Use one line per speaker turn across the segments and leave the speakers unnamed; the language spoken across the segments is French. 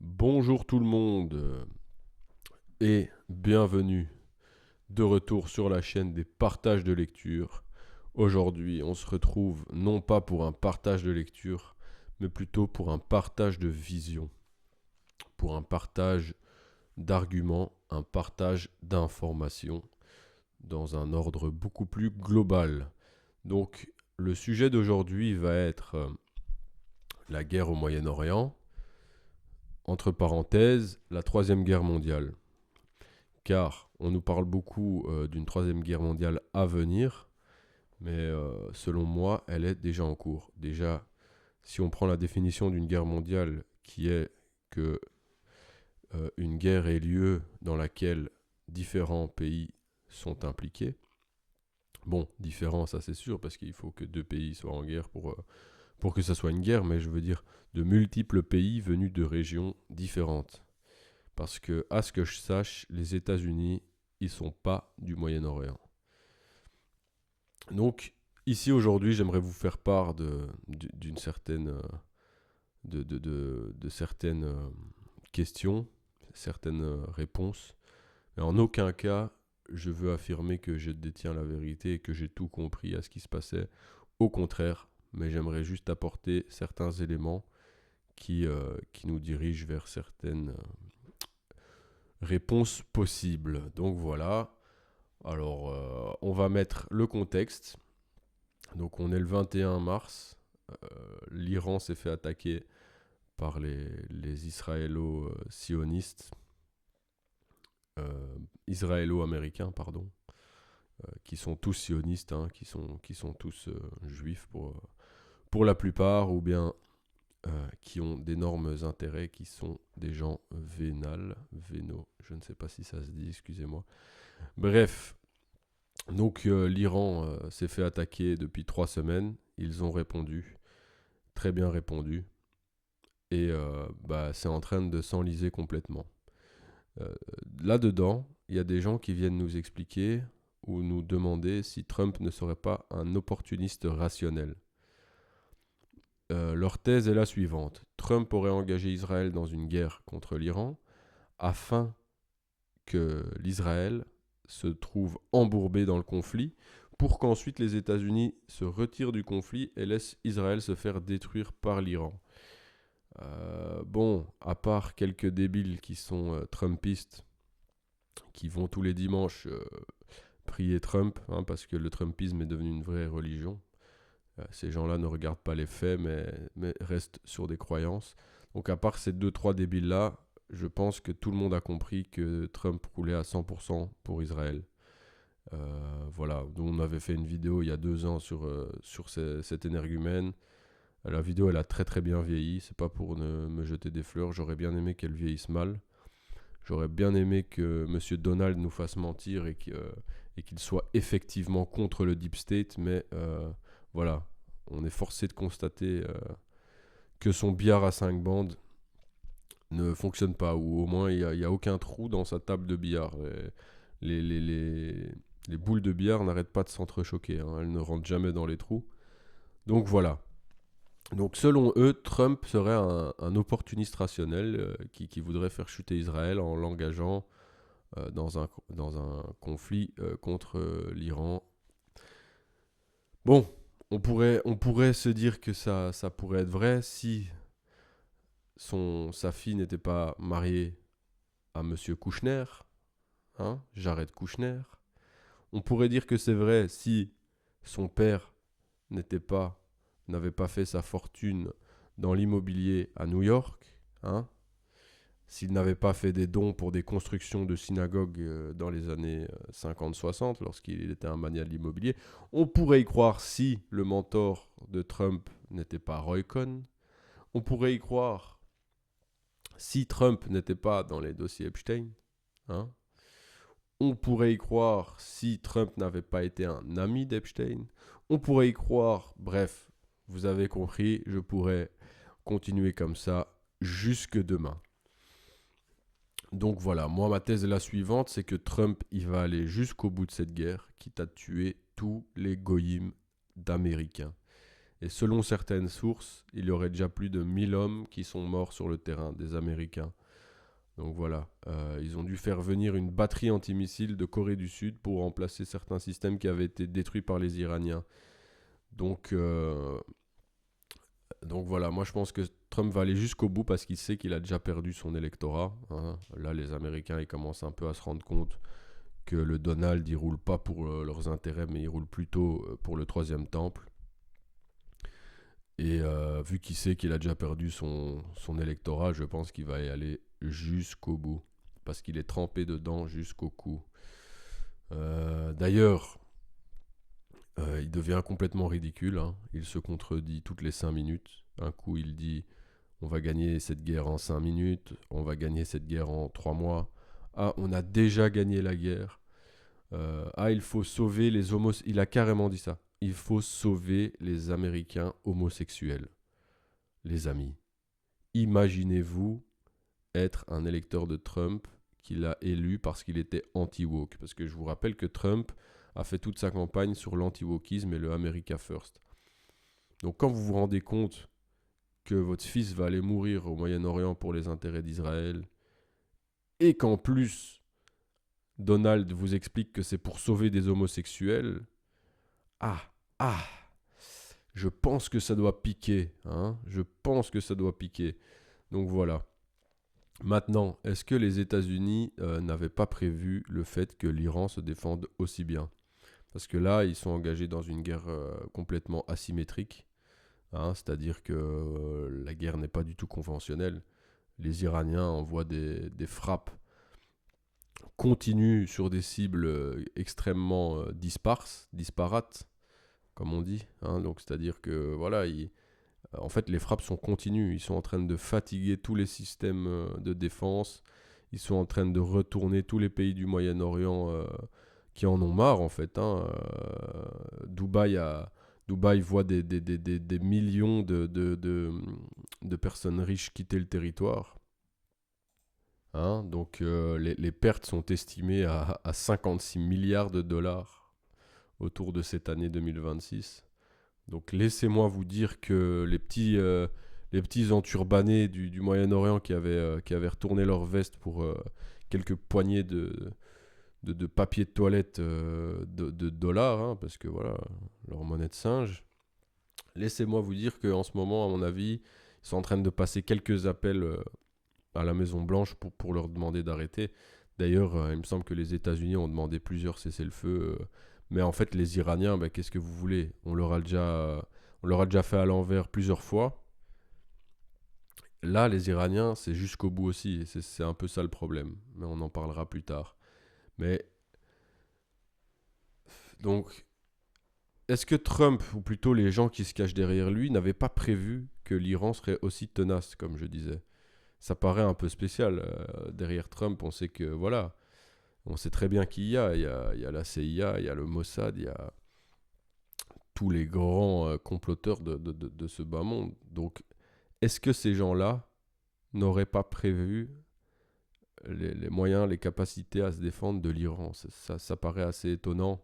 Bonjour tout le monde et bienvenue de retour sur la chaîne des partages de lecture. Aujourd'hui, on se retrouve non pas pour un partage de lecture, mais plutôt pour un partage de vision, pour un partage d'arguments, un partage d'informations dans un ordre beaucoup plus global. Donc, le sujet d'aujourd'hui va être la guerre au Moyen-Orient, entre parenthèses, la Troisième Guerre mondiale. Car on nous parle beaucoup d'une troisième guerre mondiale à venir, mais selon moi, elle est déjà en cours. Déjà, si on prend la définition d'une guerre mondiale, qui est que une guerre ait lieu dans laquelle différents pays sont impliqués. Bon, différents, ça c'est sûr, parce qu'il faut que deux pays soient en guerre pour que ça soit une guerre, mais je veux dire de multiples pays venus de régions différentes. Parce que, à ce que je sache, les États-Unis, ils sont pas du Moyen-Orient. Donc, ici aujourd'hui, j'aimerais vous faire part d'une certaine, de certaines questions, certaines réponses. Mais en aucun cas, je veux affirmer que je détiens la vérité et que j'ai tout compris à ce qui se passait. Au contraire, mais j'aimerais juste apporter certains éléments qui nous dirigent vers certaines réponses possibles. Donc voilà. Alors, on va mettre le contexte. Donc, on est le 21 mars. L'Iran s'est fait attaquer par les israélo-sionistes, israélo-américains, pardon, qui sont tous sionistes, hein, qui sont tous juifs pour la plupart, ou bien qui ont d'énormes intérêts, qui sont des gens vénaux, je ne sais pas si ça se dit, excusez-moi. Bref, donc l'Iran s'est fait attaquer depuis 3 semaines. Ils ont répondu, très bien répondu, et c'est en train de s'enliser complètement. Euh, Là-dedans, il y a des gens qui viennent nous expliquer ou nous demander si Trump ne serait pas un opportuniste rationnel. Leur thèse est la suivante. Trump aurait engagé Israël dans une guerre contre l'Iran afin que l'Israël se trouve embourbé dans le conflit pour qu'ensuite les États-Unis se retirent du conflit et laissent Israël se faire détruire par l'Iran. Bon, à part quelques débiles qui sont trumpistes, qui vont tous les dimanches prier Trump, hein, parce que le trumpisme est devenu une vraie religion. Ces gens-là ne regardent pas les faits, mais restent sur des croyances. Donc à part ces deux, trois débiles-là, je pense que tout le monde a compris que Trump roulait à 100% pour Israël. Voilà, donc on avait fait une vidéo il y a 2 ans sur cet énergumène. La vidéo, elle a très très bien vieilli. C'est pas pour me jeter des fleurs. J'aurais bien aimé qu'elle vieillisse mal. J'aurais bien aimé que Monsieur Donald nous fasse mentir et qu'il soit effectivement contre le Deep State. Mais voilà, on est forcé de constater que son billard à 5 bandes ne fonctionne pas. Ou au moins, il n'y a aucun trou dans sa table de billard. Les, les, les, les boules de billard n'arrêtent pas de s'entrechoquer. Hein. Elles ne rentrent jamais dans les trous. Donc voilà. Donc selon eux, Trump serait un opportuniste rationnel qui voudrait faire chuter Israël en l'engageant dans un conflit contre l'Iran. Bon, on pourrait se dire que ça pourrait être vrai si sa fille n'était pas mariée à Monsieur Kouchner, hein, Jared Kouchner. On pourrait dire que c'est vrai si son père n'était pas, n'avait pas fait sa fortune dans l'immobilier à New York, hein, s'il n'avait pas fait des dons pour des constructions de synagogues dans les années 50-60, lorsqu'il était un mania de l'immobilier. On pourrait y croire si le mentor de Trump n'était pas Roy Cohn. On pourrait y croire si Trump n'était pas dans les dossiers Epstein. Hein. On pourrait y croire si Trump n'avait pas été un ami d'Epstein. On pourrait y croire, bref, vous avez compris, je pourrais continuer comme ça jusque demain. Donc voilà, moi ma thèse est la suivante, c'est que Trump il va aller jusqu'au bout de cette guerre, quitte à tuer tous les goyim d'Américains. Et selon certaines sources, il y aurait déjà plus de 1000 hommes qui sont morts sur le terrain, des Américains. Donc voilà, ils ont dû faire venir une batterie antimissile de Corée du Sud pour remplacer certains systèmes qui avaient été détruits par les Iraniens. Donc, euh, donc voilà, moi je pense que Trump va aller jusqu'au bout parce qu'il sait qu'il a déjà perdu son électorat, hein. Là, les Américains, ils commencent un peu à se rendre compte que le Donald, il roule pas pour leurs intérêts, mais il roule plutôt pour le troisième temple. Et vu qu'il sait qu'il a déjà perdu son électorat, je pense qu'il va y aller jusqu'au bout. Parce qu'il est trempé dedans jusqu'au cou. D'ailleurs, il devient complètement ridicule, hein. Il se contredit toutes les 5 minutes. Un coup, il dit on va gagner cette guerre en 5 minutes, on va gagner cette guerre en 3 mois. Ah, on a déjà gagné la guerre. Il faut sauver les homosexuels. Il a carrément dit ça. Il faut sauver les Américains homosexuels. Les amis, imaginez-vous être un électeur de Trump qu'il a élu parce qu'il était anti-woke. Parce que je vous rappelle que Trump a fait toute sa campagne sur l'anti-wokisme et le America First. Donc quand vous vous rendez compte que votre fils va aller mourir au Moyen-Orient pour les intérêts d'Israël, et qu'en plus, Donald vous explique que c'est pour sauver des homosexuels, ah, ah, je pense que ça doit piquer, hein, je pense que ça doit piquer. Donc voilà. Maintenant, est-ce que les États-Unis n'avaient pas prévu le fait que l'Iran se défende aussi bien? Parce que là, ils sont engagés dans une guerre complètement asymétrique, hein, c'est-à-dire que la guerre n'est pas du tout conventionnelle. Les Iraniens envoient des frappes continues sur des cibles extrêmement disparates, comme on dit, hein. Donc, c'est-à-dire que voilà, en fait, les frappes sont continues. Ils sont en train de fatiguer tous les systèmes de défense. Ils sont en train de retourner tous les pays du Moyen-Orient qui en ont marre, en fait, hein. Dubaï voit des millions de personnes riches quitter le territoire, hein. Donc, les pertes sont estimées à 56 milliards de dollars autour de cette année 2026. Donc laissez-moi vous dire que les petits enturbanés du Moyen-Orient qui avaient retourné leur veste pour quelques poignées de papier de toilette de dollars, hein, parce que voilà, leur monnaie de singe. Laissez-moi vous dire qu'en ce moment, à mon avis, ils sont en train de passer quelques appels à la Maison-Blanche pour leur demander d'arrêter. D'ailleurs, il me semble que les États-Unis ont demandé plusieurs cessez-le-feu. Mais en fait, les Iraniens, ben, qu'est-ce que vous voulez? On leur a déjà fait à l'envers plusieurs fois. Là, les Iraniens, c'est jusqu'au bout aussi. Et c'est un peu ça le problème. Mais on en parlera plus tard. Mais donc, est-ce que Trump, ou plutôt les gens qui se cachent derrière lui, n'avaient pas prévu que l'Iran serait aussi tenace, comme je disais? Ça paraît un peu spécial. Derrière Trump, on sait que, voilà, on sait très bien qui il y a. Il y a la CIA, il y a le Mossad, il y a tous les grands comploteurs de ce bas monde. Donc, est-ce que ces gens-là n'auraient pas prévu les moyens, les capacités à se défendre de l'Iran? Ça paraît assez étonnant.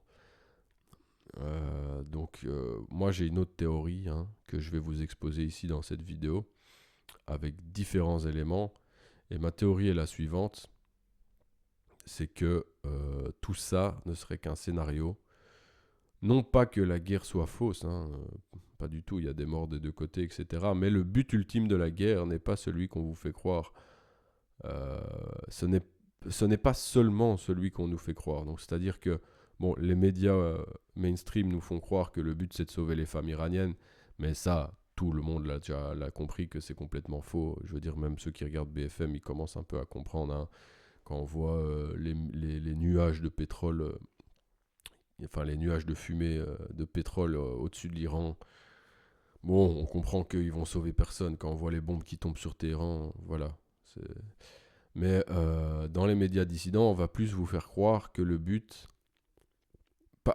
Moi, j'ai une autre théorie, hein, que je vais vous exposer ici dans cette vidéo avec différents éléments. Et ma théorie est la suivante, c'est que tout ça ne serait qu'un scénario. Non pas que la guerre soit fausse, hein, pas du tout, il y a des morts des deux côtés, etc. Mais le but ultime de la guerre n'est pas celui qu'on vous fait croire. Euh, ce n'est pas seulement celui qu'on nous fait croire. Donc, c'est-à-dire que bon, les médias mainstream nous font croire que le but c'est de sauver les femmes iraniennes, mais ça, tout le monde l'a compris que c'est complètement faux. Je veux dire, même ceux qui regardent BFM, ils commencent un peu à comprendre, hein, quand on voit les nuages de pétrole, enfin les nuages de fumée de pétrole au-dessus de l'Iran. Bon, on comprend qu'ils vont sauver personne quand on voit les bombes qui tombent sur Téhéran, voilà. Mais dans les médias dissidents, on va plus vous faire croire que le but...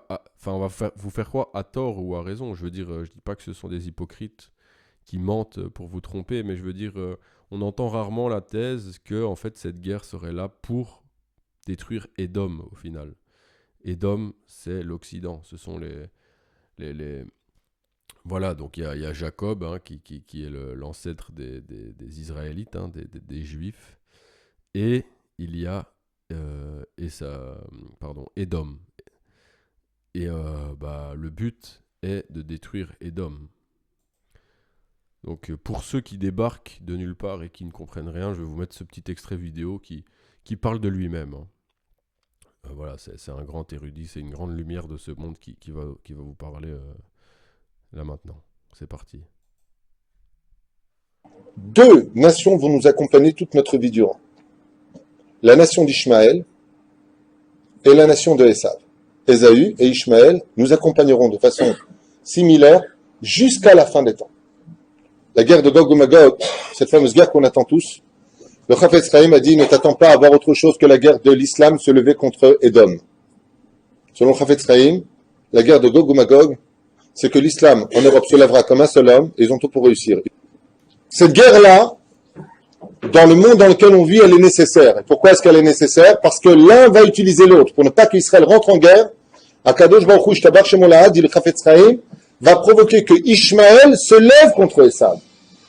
Enfin, on va vous faire croire à tort ou à raison. Je veux dire, je dis pas que ce sont des hypocrites qui mentent pour vous tromper, mais je veux dire, on entend rarement la thèse que en fait cette guerre serait là pour détruire Édom au final. Édom, c'est l'Occident. Ce sont les... Voilà, donc il y a Jacob, hein, qui est l'ancêtre des Israélites, hein, des Juifs. Et il y a Édom. Et bah, le but est de détruire Édom. Donc pour ceux qui débarquent de nulle part et qui ne comprennent rien, je vais vous mettre ce petit extrait vidéo qui parle de lui-même, hein. Voilà, c'est un grand érudit, c'est une grande lumière de ce monde qui va vous parler là maintenant. C'est parti.
Deux nations vont nous accompagner toute notre vie durant. La nation d'Ishmaël et la nation de Esav. Ésaü et Ishmaël nous accompagneront de façon similaire jusqu'à la fin des temps. La guerre de Gog et Magog, cette fameuse guerre qu'on attend tous, le Chafetz Chaim a dit ne t'attends pas à voir autre chose que la guerre de l'islam se lever contre Édom. Selon le Chafetz Chaim, la guerre de Gog et Magog, c'est que l'islam en Europe se lèvera comme un seul homme et ils ont tout pour réussir. Cette guerre-là, dans le monde dans lequel on vit, elle est nécessaire. Et pourquoi est-ce qu'elle est nécessaire? Parce que l'un va utiliser l'autre. Pour ne pas qu'Israël rentre en guerre, Akadosh Baruch Hu Shtabar Shemolaha, dit le Chafetz Chaim, va provoquer que Ishmaël se lève contre Esav.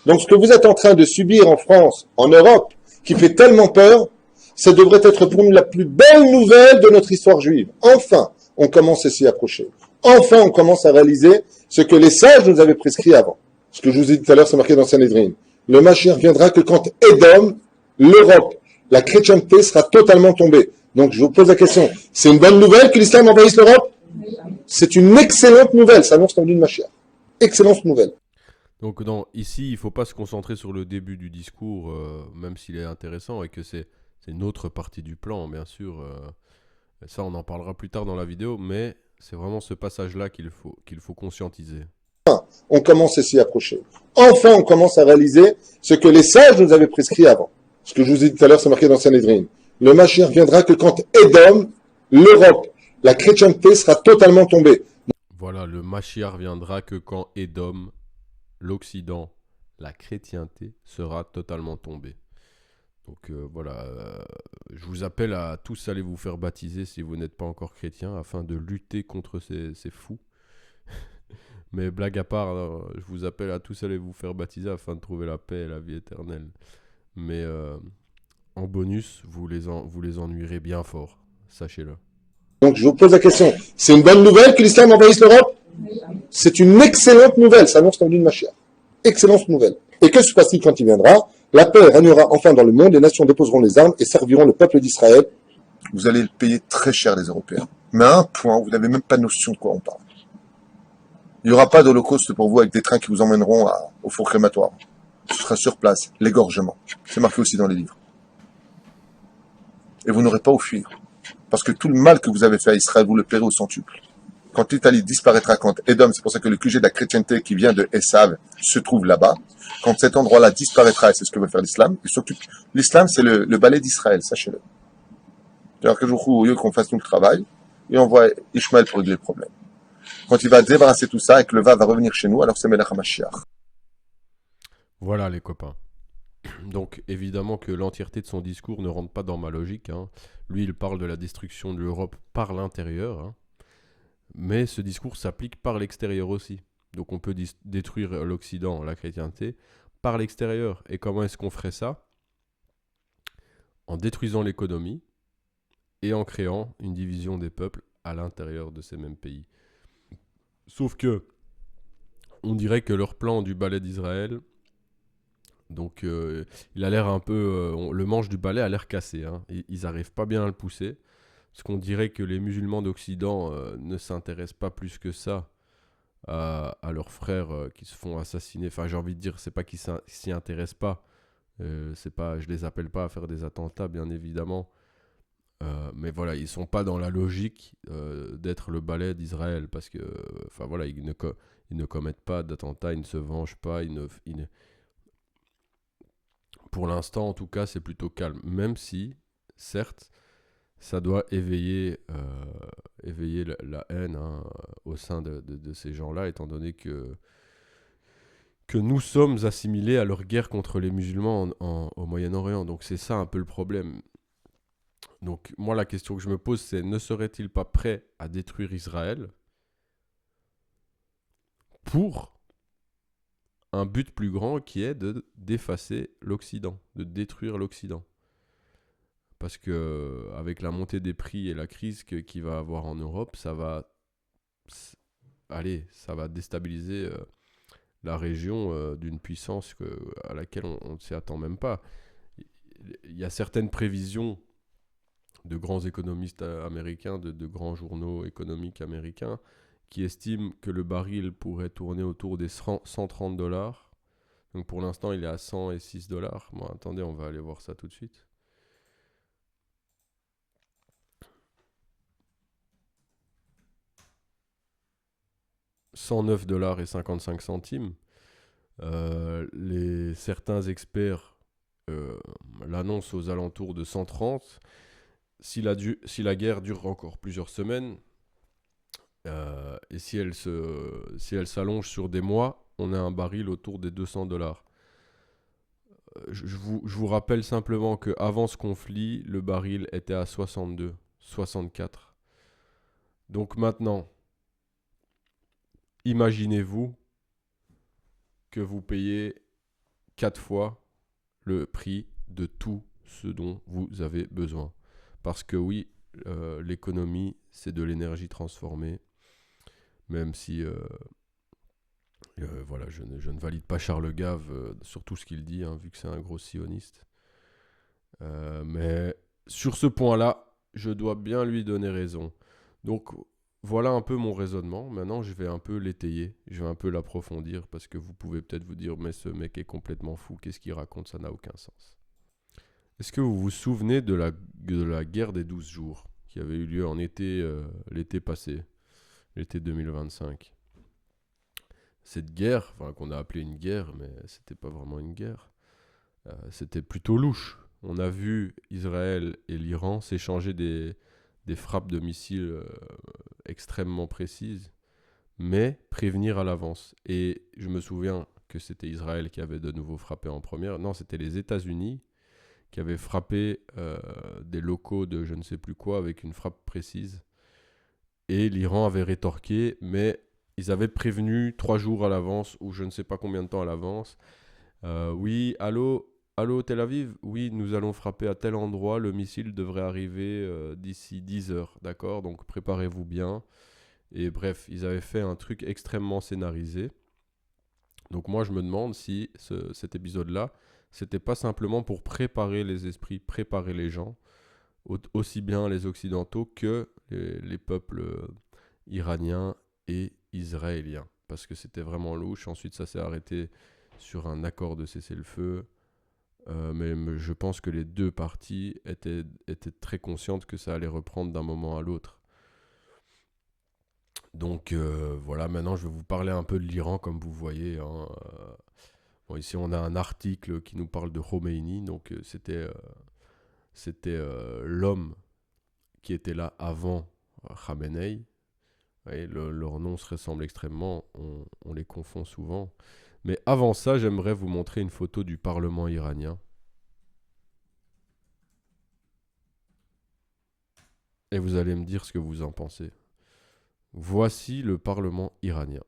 Donc ce que vous êtes en train de subir en France, en Europe, qui fait tellement peur, ça devrait être pour nous la plus belle nouvelle de notre histoire juive. Enfin, on commence à s'y approcher. Enfin, on commence à réaliser ce que les sages nous avaient prescrit avant. Ce que je vous ai dit tout à l'heure, c'est marqué dans Sanhedrin. Le Mashiach viendra que quand Édom, l'Europe, la chrétienté sera totalement tombée. Donc je vous pose la question, c'est une bonne nouvelle que l'islam envahisse l'Europe? C'est une excellente nouvelle, ça annonce l'envie de Mashiach. Excellente nouvelle.
Donc ici, il ne faut pas se concentrer sur le début du discours, même s'il est intéressant et que c'est une autre partie du plan, bien sûr. Ça, on en parlera plus tard dans la vidéo, mais c'est vraiment ce passage-là qu'il faut conscientiser.
On commence à s'y approcher. Enfin, on commence à réaliser ce que les sages nous avaient prescrit avant. Ce que je vous ai dit tout à l'heure, c'est marqué dans Sanhedrin. Le Mashiach viendra que quand Édom, l'Europe, la chrétienté sera totalement tombée.
Voilà, le Mashiach viendra que quand Édom, l'Occident, la chrétienté sera totalement tombée. Donc voilà, je vous appelle à tous aller vous faire baptiser si vous n'êtes pas encore chrétien afin de lutter contre ces fous. Mais blague à part, je vous appelle à tous aller vous faire baptiser afin de trouver la paix et la vie éternelle. Mais en bonus, vous les ennuierez bien fort, sachez-le.
Donc je vous pose la question, c'est une bonne nouvelle que l'islam envahisse l'Europe? C'est une excellente nouvelle, ça annonce l'envie de Mashiach. Excellente nouvelle. Et que se passe-t-il quand il viendra? La paix régnera enfin dans le monde, les nations déposeront les armes et serviront le peuple d'Israël. Vous allez le payer très cher, les Européens. Mais à un point, vous n'avez même pas notion de quoi on parle. Il n'y aura pas d'holocauste pour vous avec des trains qui vous emmèneront au four crématoire. Ce sera sur place, l'égorgement. C'est marqué aussi dans les livres. Et vous n'aurez pas à fuir. Parce que tout le mal que vous avez fait à Israël, vous le paierez au centuple. Quand l'Italie disparaîtra, quand Édom, c'est pour ça que le QG de la chrétienté qui vient de Esav se trouve là-bas, quand cet endroit-là disparaîtra, et c'est ce que veut faire l'islam, il s'occupe. L'islam, c'est le balai d'Israël, sachez-le. C'est-à-dire que au lieu qu'on fasse nous le travail, et on voit Ishmaël pour régler le problème. Quand il va débarrasser tout ça et que le va revenir chez nous, alors c'est Melech HaMashiach.
Voilà les copains. Donc évidemment que l'entièreté de son discours ne rentre pas dans ma logique, hein. Lui, il parle de la destruction de l'Europe par l'intérieur, hein. Mais ce discours s'applique par l'extérieur aussi. Donc on peut détruire l'Occident, la chrétienté, par l'extérieur. Et comment est-ce qu'on ferait ça? En détruisant l'économie et en créant une division des peuples à l'intérieur de ces mêmes pays. Sauf que on dirait que leur plan du balai d'Israël, donc il a l'air un peu... le manche du balai a l'air cassé, hein. Ils n'arrivent pas bien à le pousser. Parce qu'on dirait que les musulmans d'Occident ne s'intéressent pas plus que ça à leurs frères qui se font assassiner. Enfin, j'ai envie de dire, c'est pas qu'ils s'y intéressent pas. C'est pas, je les appelle pas à faire des attentats, bien évidemment. Mais voilà, ils sont pas dans la logique d'être le balai d'Israël. Parce que, enfin voilà, ils ne commettent pas d'attentats, ils ne se vengent pas. Pour l'instant, en tout cas, c'est plutôt calme. Même si, certes, ça doit éveiller la haine, hein, au sein de ces gens-là, étant donné que nous sommes assimilés à leur guerre contre les musulmans au Moyen-Orient. Donc c'est ça un peu le problème. Donc moi, la question que je me pose, c'est ne serait-il pas prêt à détruire Israël pour un but plus grand qui est d'effacer l'Occident, de détruire l'Occident. Parce que avec la montée des prix et la crise qu'il va avoir en Europe, ça va déstabiliser la région d'une puissance à laquelle on ne s'y attend même pas. Il y a certaines prévisions de grands économistes américains, de grands journaux économiques américains, qui estiment que le baril pourrait tourner autour des 130 dollars. Donc pour l'instant, il est à 106 dollars. Bon, attendez, on va aller voir ça tout de suite. $109 et 55 centimes. Certains experts l'annoncent aux alentours de 130. Si la guerre dure encore plusieurs semaines, et si elle s'allonge sur des mois, on a un baril autour des 200 dollars. Je vous rappelle simplement qu'avant ce conflit, le baril était à 62, 64. Donc maintenant, imaginez-vous que vous payez 4 fois le prix de tout ce dont vous avez besoin. Parce que oui, l'économie, c'est de l'énergie transformée. Même si voilà, je ne valide pas Charles Gave sur tout ce qu'il dit, hein, vu que c'est un gros sioniste. Mais sur ce point-là, je dois bien lui donner raison. Donc voilà un peu mon raisonnement. Maintenant, je vais un peu l'étayer, je vais un peu l'approfondir, parce que vous pouvez peut-être vous dire, mais ce mec est complètement fou, qu'est-ce qu'il raconte, ça n'a aucun sens. Est-ce que vous vous souvenez de la guerre des 12 jours, qui avait eu lieu en été, l'été passé, l'été 2025? Cette guerre, enfin, qu'on a appelée une guerre, mais c'était pas vraiment une guerre, c'était plutôt louche. On a vu Israël et l'Iran s'échanger des frappes de missiles extrêmement précises, mais prévenir à l'avance. Et je me souviens que c'était Israël qui avait de nouveau frappé en première. Non, c'était les États-Unis qui avaient frappé des locaux de je ne sais plus quoi avec une frappe précise. Et l'Iran avait rétorqué, mais ils avaient prévenu 3 jours à l'avance, ou je ne sais pas combien de temps à l'avance. Oui, allô Tel Aviv? Oui, nous allons frapper à tel endroit, le missile devrait arriver d'ici 10 heures, d'accord? Donc préparez-vous bien. Et bref, ils avaient fait un truc extrêmement scénarisé. Donc moi, je me demande si cet épisode-là, c'était pas simplement pour préparer les esprits, préparer les gens, aussi bien les Occidentaux que les peuples iraniens et israéliens. Parce que c'était vraiment louche. Ensuite, ça s'est arrêté sur un accord de cessez-le-feu. Mais je pense que les deux parties étaient très conscientes que ça allait reprendre d'un moment à l'autre. Donc voilà, maintenant je vais vous parler un peu de l'Iran, comme vous voyez. Hein. Bon, ici on a un article qui nous parle de Khomeini. Donc c'était l'homme qui était là avant Khamenei. Ouais, leurs noms se ressemblent extrêmement, on les confond souvent. Mais avant ça, j'aimerais vous montrer une photo du Parlement iranien. Et vous allez me dire ce que vous en pensez. Voici le Parlement iranien.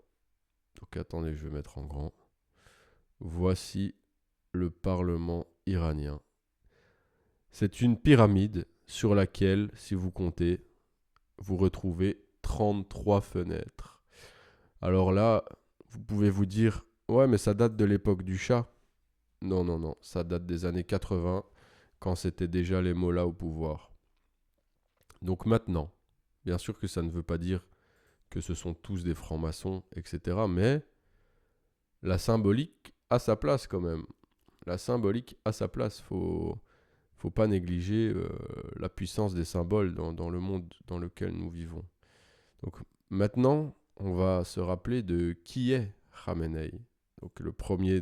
Donc attendez, je vais mettre en grand. Voici le Parlement iranien. C'est une pyramide sur laquelle, si vous comptez, vous retrouvez 33 fenêtres. Alors là, vous pouvez vous dire, ouais, mais ça date de l'époque du Shah. Non, non, non, ça date des années 80, quand c'était déjà les mollahs au pouvoir. Donc maintenant, bien sûr que ça ne veut pas dire que ce sont tous des francs-maçons, etc. Mais la symbolique a sa place quand même. La symbolique a sa place. Faut pas négliger la puissance des symboles dans le monde dans lequel nous vivons. Donc maintenant, on va se rappeler de qui est Khamenei. Donc le premier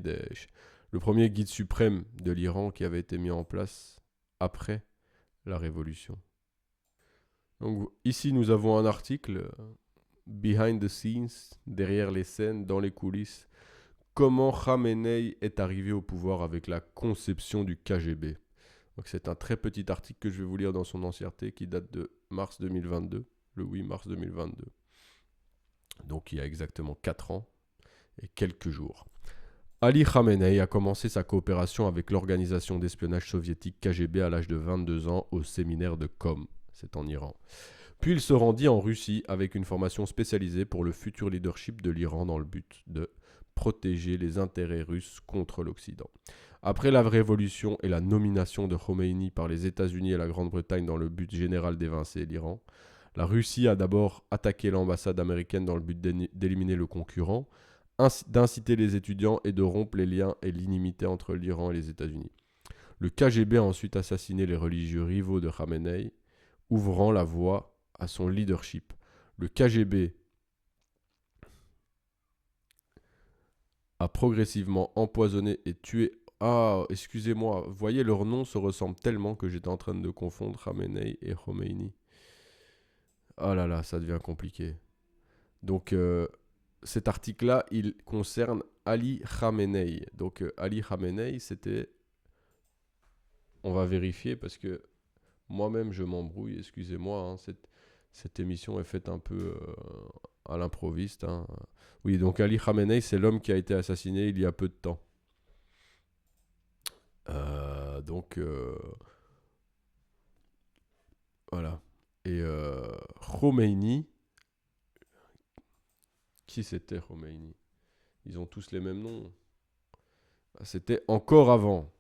guide suprême de l'Iran qui avait été mis en place après la révolution. Donc ici, nous avons un article Behind the scenes, derrière les scènes, dans les coulisses, comment Khamenei est arrivé au pouvoir avec la conception du KGB. Donc c'est un très petit article que je vais vous lire dans son entièreté qui date de mars 2022, le 8 mars 2022. Donc il y a exactement 4 ans et quelques jours. Ali Khamenei a commencé sa coopération avec l'organisation d'espionnage soviétique KGB à l'âge de 22 ans au séminaire de Qom, c'est en Iran. Puis il se rendit en Russie avec une formation spécialisée pour le futur leadership de l'Iran dans le but de protéger les intérêts russes contre l'Occident. Après la révolution et la nomination de Khomeini par les États-Unis et la Grande-Bretagne dans le but général d'évincer l'Iran, la Russie a d'abord attaqué l'ambassade américaine dans le but d'éliminer le concurrent, d'inciter les étudiants et de rompre les liens et l'inimité entre l'Iran et les États-Unis. Le KGB a ensuite assassiné les religieux rivaux de Khamenei, ouvrant la voie à son leadership. Le KGB a progressivement empoisonné et tué... Ah, excusez-moi, vous voyez, leurs noms se ressemblent tellement que j'étais en train de confondre Khamenei et Khomeini. Ah là là, ça devient compliqué. Donc, cet article-là, il concerne Ali Khamenei. Donc, Ali Khamenei, c'était... On va vérifier parce que moi-même, je m'embrouille, excusez-moi. Hein, cette émission est faite un peu à l'improviste. Hein. Oui, donc Ali Khamenei, c'est l'homme qui a été assassiné il y a peu de temps. Donc, voilà. Et Khomeini, qui c'était Khomeini? Ils ont tous les mêmes noms. C'était encore avant.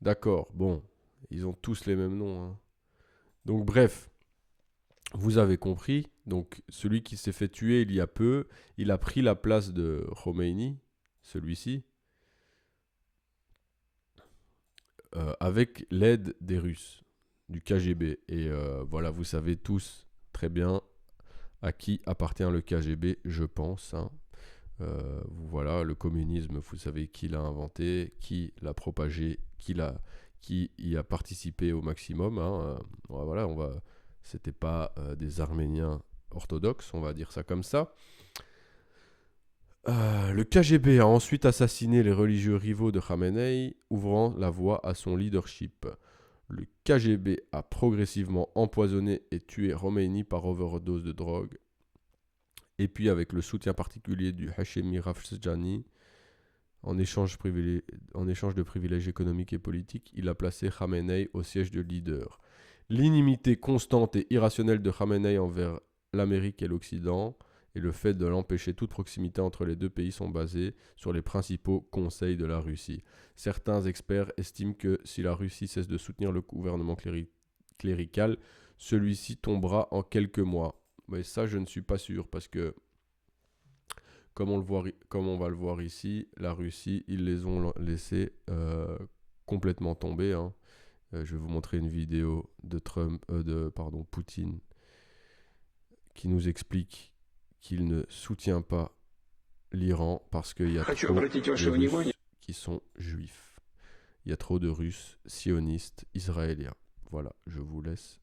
D'accord, bon. Ils ont tous les mêmes noms. Hein. Donc, bref. Vous avez compris. Donc, celui qui s'est fait tuer il y a peu, il a pris la place de Khomeini, celui-ci, avec l'aide des Russes, du KGB. Et voilà, vous savez tous très bien à qui appartient le KGB, je pense. Hein. Voilà, le communisme, vous savez qui l'a inventé, qui l'a propagé, qui y a participé au maximum. Hein. Voilà, c'était pas des Arméniens orthodoxes, on va dire ça comme ça. Le KGB a ensuite assassiné les religieux rivaux de Khamenei, ouvrant la voie à son leadership. Le KGB a progressivement empoisonné et tué Khomeini par overdose de drogue. Et puis avec le soutien particulier du Hachemi Rafsanjani, en échange de privilèges économiques et politiques, il a placé Khamenei au siège de leader. L'inimité constante et irrationnelle de Khamenei envers l'Amérique et l'Occident et le fait de l'empêcher toute proximité entre les deux pays sont basés sur les principaux conseils de la Russie. Certains experts estiment que si la Russie cesse de soutenir le gouvernement clérical, celui-ci tombera en quelques mois. Mais ça, je ne suis pas sûr parce que, comme on va le voir ici, la Russie, ils les ont laissés complètement tomber. Hein. Je vais vous montrer une vidéo de Poutine qui nous explique qu'il ne soutient pas l'Iran parce qu'il y a trop de Russes qui sont juifs. Il y a trop de Russes sionistes israéliens. Voilà, je vous laisse.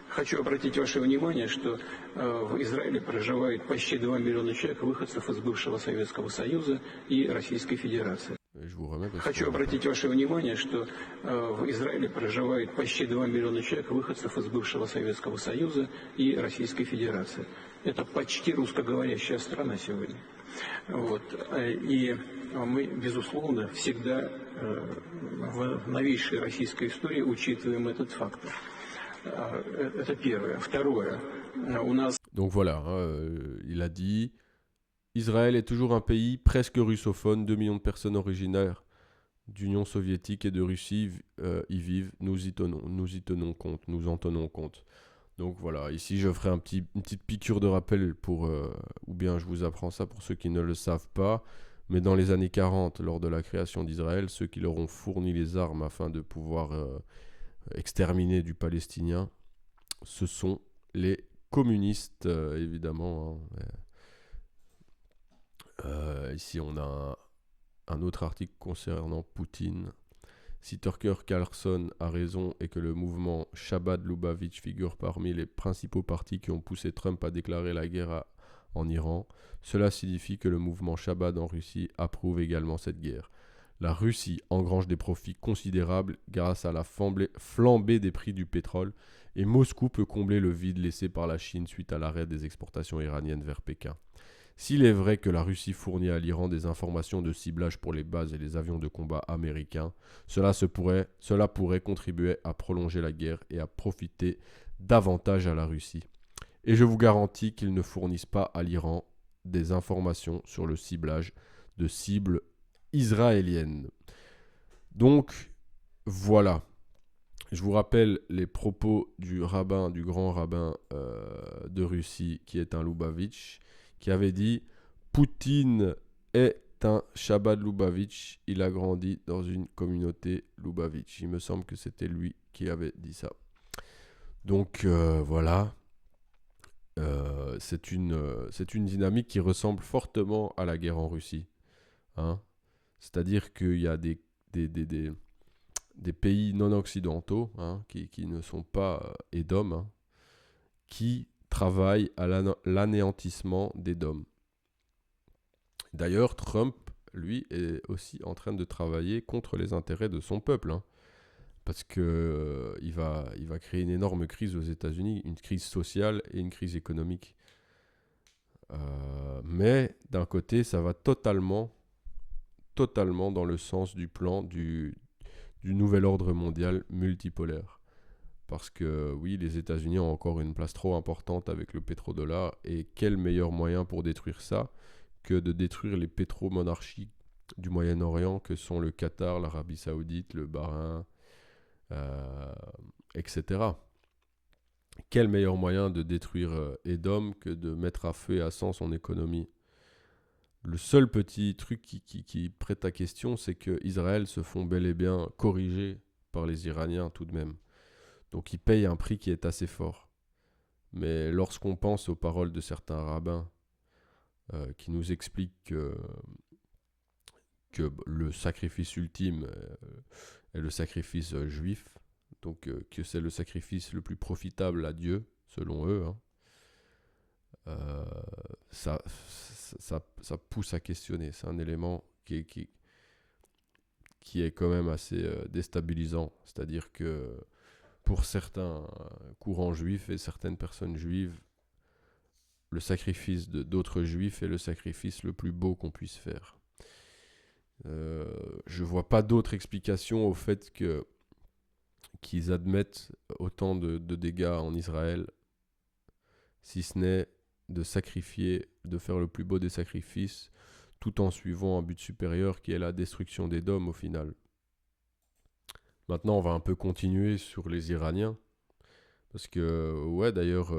Хочу обратить ваше внимание, что в Израиле проживает почти 2 миллиона человек, выходцев из бывшего Советского Союза и Российской Федерации. Хочу обратить ваше внимание, что в Израиле проживает почти 2 миллиона человек, выходцев из бывшего Советского Союза и Российской Федерации. Это почти русскоговорящая страна сегодня. Вот. И мы, безусловно, всегда в новейшей российской истории учитываем этот фактор. Это первое. Второе. У нас...
Donc voilà, il a dit Israël est toujours un pays presque russophone, 2 millions de personnes originaires d'Union soviétique et de Russie y vivent, nous y tenons compte, nous en tenons compte. Donc voilà, ici je ferai une petite piqûre de rappel ou bien je vous apprends ça pour ceux qui ne le savent pas, mais dans les années 40, lors de la création d'Israël, ceux qui leur ont fourni les armes afin de pouvoir exterminer du Palestinien, ce sont les communistes, évidemment. Hein. Ici, on a un autre article concernant Poutine. Si Tucker Carlson a raison et que le mouvement Chabad-Lubavitch figure parmi les principaux partis qui ont poussé Trump à déclarer la guerre en Iran, cela signifie que le mouvement Chabad en Russie approuve également cette guerre. La Russie engrange des profits considérables grâce à la flambée des prix du pétrole et Moscou peut combler le vide laissé par la Chine suite à l'arrêt des exportations iraniennes vers Pékin. S'il est vrai que la Russie fournit à l'Iran des informations de ciblage pour les bases et les avions de combat américains, cela pourrait contribuer à prolonger la guerre et à profiter davantage à la Russie. Et je vous garantis qu'ils ne fournissent pas à l'Iran des informations sur le ciblage de cibles israéliennes. Donc, voilà. Je vous rappelle les propos du grand rabbin de Russie, qui est un Lubavitch, qui avait dit « Poutine est un Chabad Lubavitch, il a grandi dans une communauté Lubavitch ». Il me semble que c'était lui qui avait dit ça. Donc, voilà. C'est une dynamique qui ressemble fortement à la guerre en Russie. Hein. C'est-à-dire qu'il y a des pays non occidentaux, hein, qui ne sont pas Édom, hein, qui travaillent à l'anéantissement d'Édom. D'ailleurs, Trump, lui, est aussi en train de travailler contre les intérêts de son peuple, hein, parce que il va créer une énorme crise aux États-Unis, une crise sociale et une crise économique. Mais d'un côté, ça va totalement dans le sens du plan du nouvel ordre mondial multipolaire. Parce que oui, les États-Unis ont encore une place trop importante avec le pétrodollar, et quel meilleur moyen pour détruire ça que de détruire les pétromonarchies du Moyen-Orient que sont le Qatar, l'Arabie Saoudite, le Bahreïn, etc. Quel meilleur moyen de détruire Édom que de mettre à feu et à sang son économie. Le seul petit truc qui prête à question, c'est que Israël se font bel et bien corriger par les Iraniens tout de même. Donc ils payent un prix qui est assez fort. Mais lorsqu'on pense aux paroles de certains rabbins qui nous expliquent que le sacrifice ultime est le sacrifice juif, donc que c'est le sacrifice le plus profitable à Dieu, selon eux, hein, ça pousse à questionner. C'est un élément qui est quand même assez déstabilisant. C'est-à-dire que pour certains courants juifs et certaines personnes juives, le sacrifice d'autres juifs est le sacrifice le plus beau qu'on puisse faire. Je vois pas d'autre explication au fait qu'ils admettent autant de dégâts en Israël, si ce n'est de sacrifier, de faire le plus beau des sacrifices, tout en suivant un but supérieur qui est la destruction d'Édom au final. Maintenant, on va un peu continuer sur les Iraniens, parce que, ouais, d'ailleurs,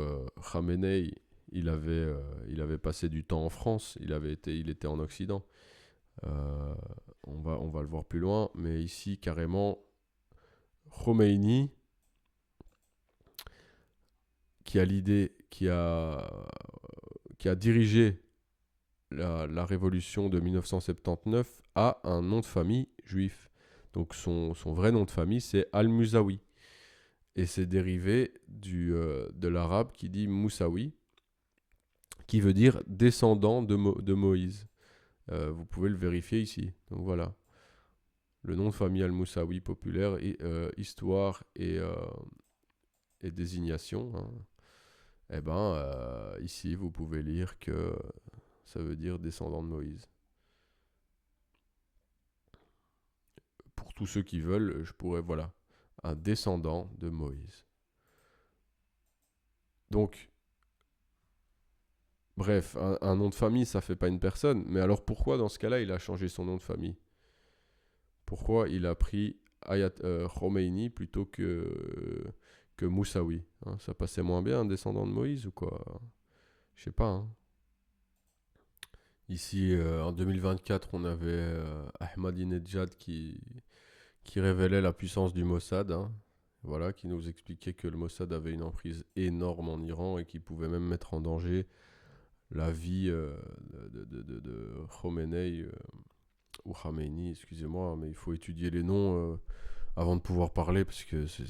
Khamenei, il avait passé du temps en France, il était en Occident. On va le voir plus loin, mais ici, carrément, Khomeini, qui a dirigé la révolution de 1979, a un nom de famille juif. Donc son vrai nom de famille, c'est Al-Musawi. Et c'est dérivé de l'arabe qui dit Moussaoui, qui veut dire descendant de Moïse. Vous pouvez le vérifier ici. Donc voilà. Le nom de famille Al-Moussaoui populaire, histoire et désignation. Hein. Eh ben, ici, vous pouvez lire que ça veut dire descendant de Moïse. Pour tous ceux qui veulent, je pourrais, voilà, un descendant de Moïse. Donc, bref, un nom de famille, ça fait pas une personne. Mais alors pourquoi, dans ce cas-là, il a changé son nom de famille? Pourquoi il a pris Khomeini plutôt que Moussaoui, hein? Ça passait moins bien, un descendant de Moïse ou quoi? Je sais pas, hein. Ici, en 2024, on avait Ahmadinejad qui révélait la puissance du Mossad, hein. Voilà, qui nous expliquait que le Mossad avait une emprise énorme en Iran et qui pouvait même mettre en danger la vie de Khomeini, ou Khamenei, excusez-moi, mais il faut étudier les noms avant de pouvoir parler, parce que c'est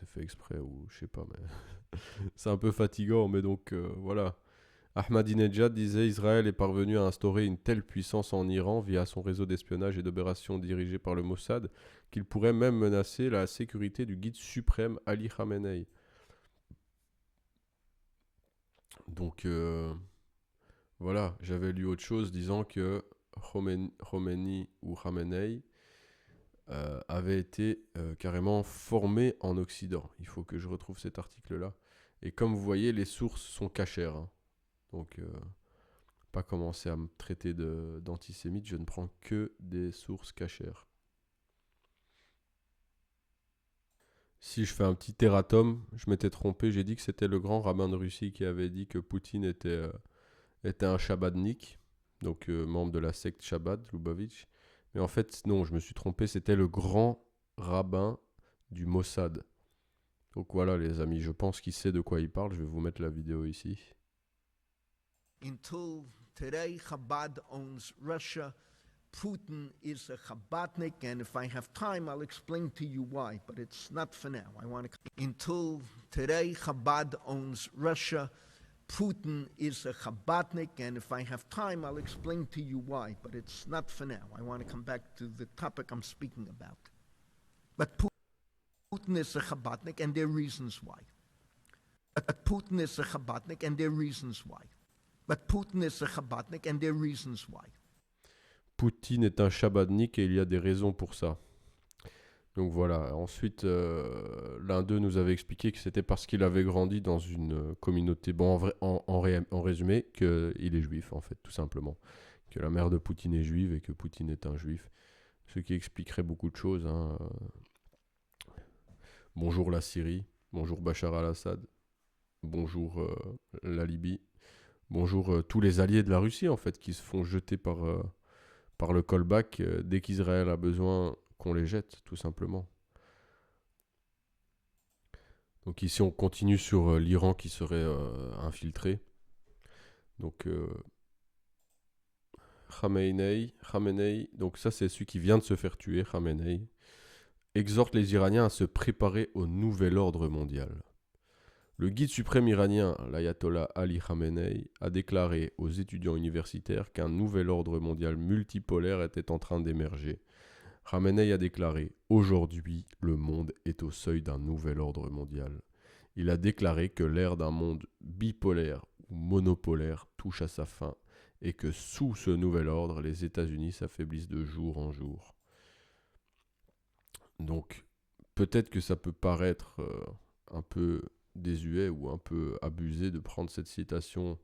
fait exprès, ou je sais pas, mais c'est un peu fatigant, mais donc voilà. Ahmadinejad disait: Israël est parvenu à instaurer une telle puissance en Iran via son réseau d'espionnage et d'opérations dirigé par le Mossad qu'il pourrait même menacer la sécurité du guide suprême Ali Khamenei. Donc voilà, j'avais lu autre chose disant que Khomeini ou Khamenei avait été carrément formé en Occident. Il faut que je retrouve cet article-là. Et comme vous voyez, les sources sont cachères. Hein. Donc, pas commencer à me traiter d'antisémite, je ne prends que des sources cachères. Si je fais un petit erratum, je m'étais trompé, j'ai dit que c'était le grand rabbin de Russie qui avait dit que Poutine était un Chabadnik, donc membre de la secte Chabad, Lubavitch. Mais en fait, non, je me suis trompé, c'était le grand rabbin du Mossad. Donc voilà les amis, je pense qu'il sait de quoi il parle, je vais vous mettre la vidéo ici.
Until today, Chabad owns Russia. Putin is a Chabadnik, and if I have time, I'll explain to you why, but it's not for now. Until today, Chabad owns Russia. Putin is a Chabadnik, and if I have time, I'll explain to you why, but it's not for now. I want to come back to the topic I'm speaking about. But Putin is a Chabadnik, and there are reasons why. But Putin is a Chabadnik, and there are reasons why. But Putin is a Chabadnik, and there are reasons why.
Poutine est un Chabadnik et il y a des raisons pour ça. Donc voilà. Ensuite, l'un d'eux nous avait expliqué que c'était parce qu'il avait grandi dans une communauté. Bon, en résumé, qu'il est juif, en fait, tout simplement. Que la mère de Poutine est juive et que Poutine est un juif. Ce qui expliquerait beaucoup de choses. Hein. Bonjour la Syrie. Bonjour Bachar al-Assad. Bonjour la Libye. Bonjour tous les alliés de la Russie, en fait, qui se font jeter par le callback dès qu'Israël a besoin qu'on les jette, tout simplement. Donc ici, on continue sur l'Iran qui serait infiltré. Donc, Khamenei, donc ça c'est celui qui vient de se faire tuer, Khamenei, exhorte les Iraniens à se préparer au nouvel ordre mondial. Le guide suprême iranien, l'ayatollah Ali Khamenei, a déclaré aux étudiants universitaires qu'un nouvel ordre mondial multipolaire était en train d'émerger. Khamenei a déclaré « Aujourd'hui, le monde est au seuil d'un nouvel ordre mondial ». Il a déclaré que l'ère d'un monde bipolaire ou monopolaire touche à sa fin et que sous ce nouvel ordre, les États-Unis s'affaiblissent de jour en jour. Donc, peut-être que ça peut paraître un peu désuet ou un peu abusé de prendre cette citation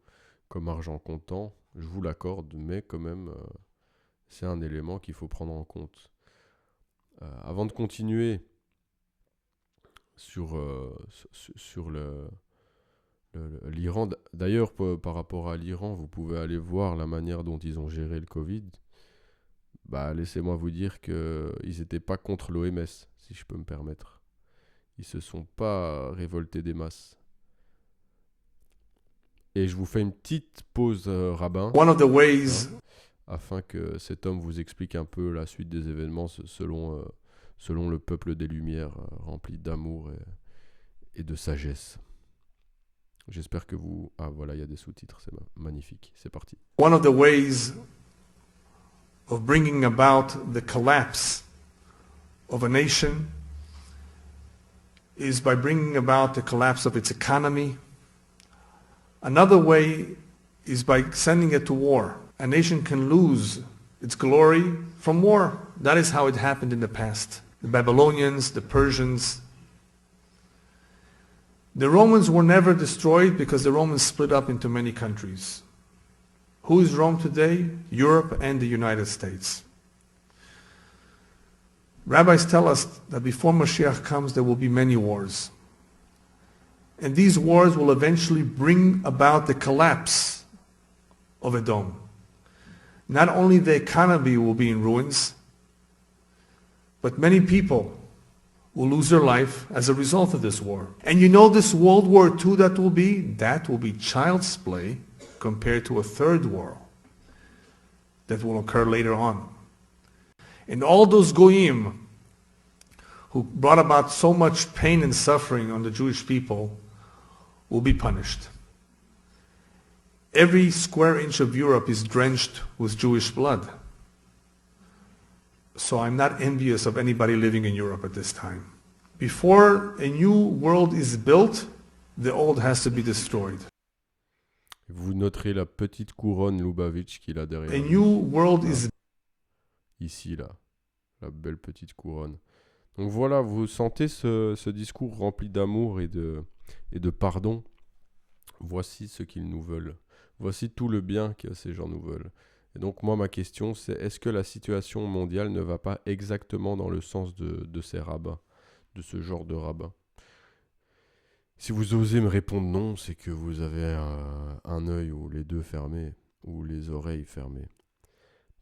comme argent comptant, je vous l'accorde, mais quand même, c'est un élément qu'il faut prendre en compte. Avant de continuer sur l'Iran, d'ailleurs, par rapport à l'Iran, vous pouvez aller voir la manière dont ils ont géré le Covid. Bah, laissez-moi vous dire qu'ils n'étaient pas contre l'OMS, si je peux me permettre. Ils se sont pas révoltés des masses. Et je vous fais une petite pause rabbin.
One of the ways
afin que cet homme vous explique un peu la suite des événements selon le peuple des Lumières, rempli d'amour et de sagesse. J'espère que vous... Ah voilà, il y a des sous-titres, c'est magnifique. C'est parti.
One of the ways of bringing about the collapse of a nation is by bringing about the collapse of its economy. Another way is by sending it to war. A nation can lose its glory from war. That is how it happened in the past. The Babylonians, the Persians. The Romans were never destroyed because the Romans split up into many countries. Who is Rome today? Europe and the United States. Rabbis tell us that before Mashiach comes, there will be many wars. And these wars will eventually bring about the collapse of Edom. Not only the economy will be in ruins, but many people will lose their life as a result of this war. And you know this World War II that will be child's play compared to a third war that will occur later on. And all those goyim who brought about so much pain and suffering on the Jewish people will be punished. Every square inch of Europe is drenched with Jewish blood. So I'm not envious of anybody living in Europe at this time. Before a new world is built, the old has to be destroyed.
Vous noterez la petite couronne Lubavitch qu'il a derrière
A
lui.
new world is
Ici, là. La belle petite couronne. Donc voilà, vous sentez ce discours rempli d'amour et de pardon. Voici ce qu'ils nous veulent. Voici tout le bien que ces gens nous veulent. Et donc moi, ma question, c'est est-ce que la situation mondiale ne va pas exactement dans le sens de ces rabbins, de ce genre de rabbins? Si vous osez me répondre non, c'est que vous avez un œil ou les deux fermés, ou les oreilles fermées.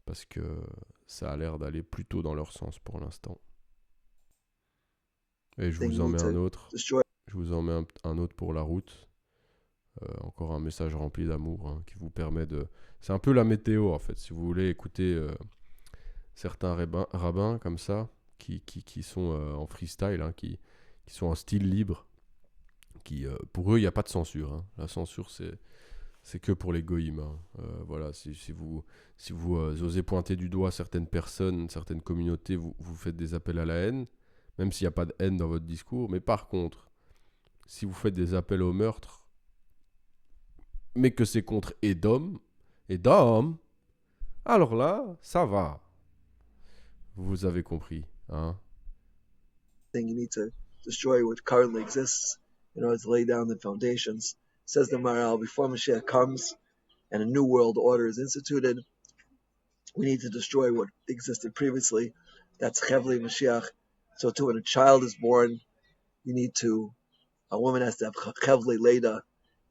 Parce que ça a l'air d'aller plutôt dans leur sens pour l'instant. Et je vous en mets un autre. Je vous en mets un autre pour la route. Encore un message rempli d'amour hein, qui vous permet de... C'est un peu la météo en fait. Si vous voulez écouter certains rabbins comme ça, qui sont en freestyle, hein, qui sont en style libre, pour eux, il n'y a pas de censure. Hein. La censure, c'est que pour les goïms. Hein. Voilà, si vous osez pointer du doigt certaines personnes, certaines communautés, vous faites des appels à la haine, même s'il n'y a pas de haine dans votre discours. Mais par contre, si vous faites des appels au meurtre, mais que c'est contre Edom, alors là, ça va. Vous avez compris. Hein?
You need to destroy what currently exists in order to lay down the foundations. Says the Maharal, before Mashiach comes and a new world order is instituted, we need to destroy what existed previously. That's Chevli Mashiach. So too, when a child is born, a woman has to have Chevli Leda,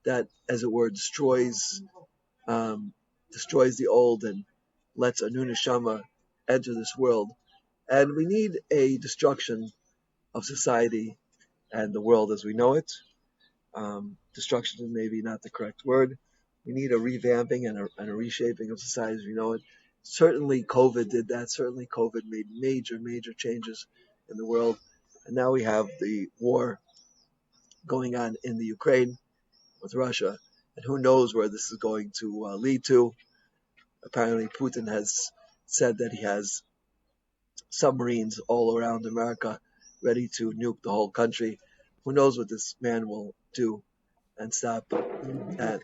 that, as it were, destroys the old and lets a new neshama enter this world. And we need a destruction of society and the world as we know it. Destruction is maybe not the correct word. We need a revamping and a reshaping of society as we know it. Certainly COVID did that. Certainly COVID made major, major changes in the world. And now we have the war going on in the Ukraine with Russia. And who knows where this is going to lead to. Apparently Putin has said that he has submarines all around America ready to nuke the whole country. Who knows what this man will do and stop that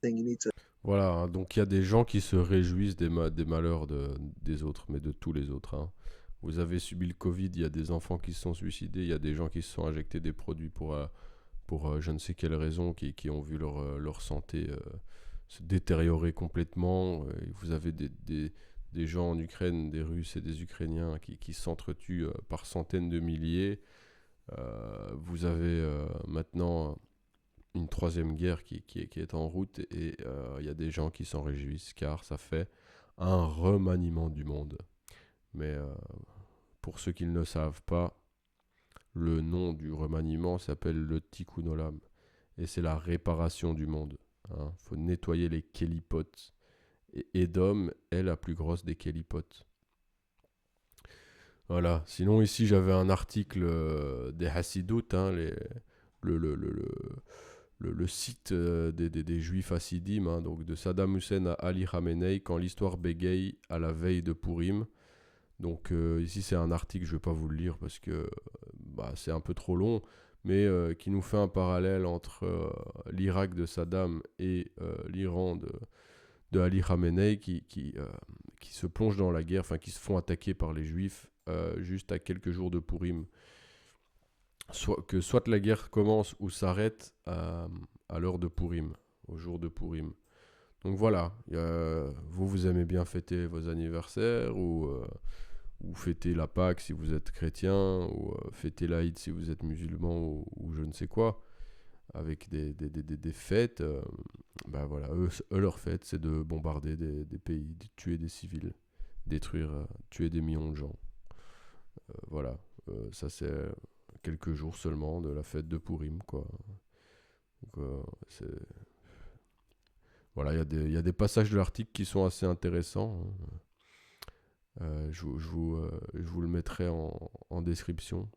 thing you need to...
Voilà, hein, donc il y a des gens qui se réjouissent des malheurs des autres, mais de tous les autres. Hein. Vous avez subi le Covid, il y a des enfants qui se sont suicidés, il y a des gens qui se sont injectés des produits pour je ne sais quelle raison, qui ont vu leur santé se détériorer complètement. Vous avez des gens en Ukraine, des Russes et des Ukrainiens qui s'entretuent par centaines de milliers. Vous avez maintenant une troisième guerre qui est en route et il y a des gens qui s'en réjouissent car ça fait un remaniement du monde. Mais pour ceux qui ne le savent pas, le nom du remaniement s'appelle le Tikkun Olam et c'est la réparation du monde. Hein. Faut nettoyer les kélipotes. Et Edom est la plus grosse des kélipotes. Voilà. Sinon, ici, j'avais un article des Hassidoutes, hein, le site des Juifs Hassidim, hein, donc de Saddam Hussein à Ali Khamenei, quand l'histoire bégaye à la veille de Purim. Donc ici, c'est un article, je ne vais pas vous le lire parce que c'est un peu trop long, mais qui nous fait un parallèle entre l'Irak de Saddam et l'Iran de Ali Khamenei qui se plongent dans la guerre, enfin qui se font attaquer par les Juifs juste à quelques jours de Purim. Soit la guerre commence ou s'arrête à l'heure de Purim, au jour de Purim. Donc voilà, vous aimez bien fêter vos anniversaires ou fêter la Pâque si vous êtes chrétien ou fêter l'Aïd si vous êtes musulman ou je ne sais quoi, avec des fêtes. Voilà, eux, leur fête, c'est de bombarder des pays, de tuer des civils, tuer des millions de gens. Voilà, ça c'est quelques jours seulement de la fête de Purim, quoi. Donc, voilà, il y a des passages de l'article qui sont assez intéressants. Je vous le mettrai en description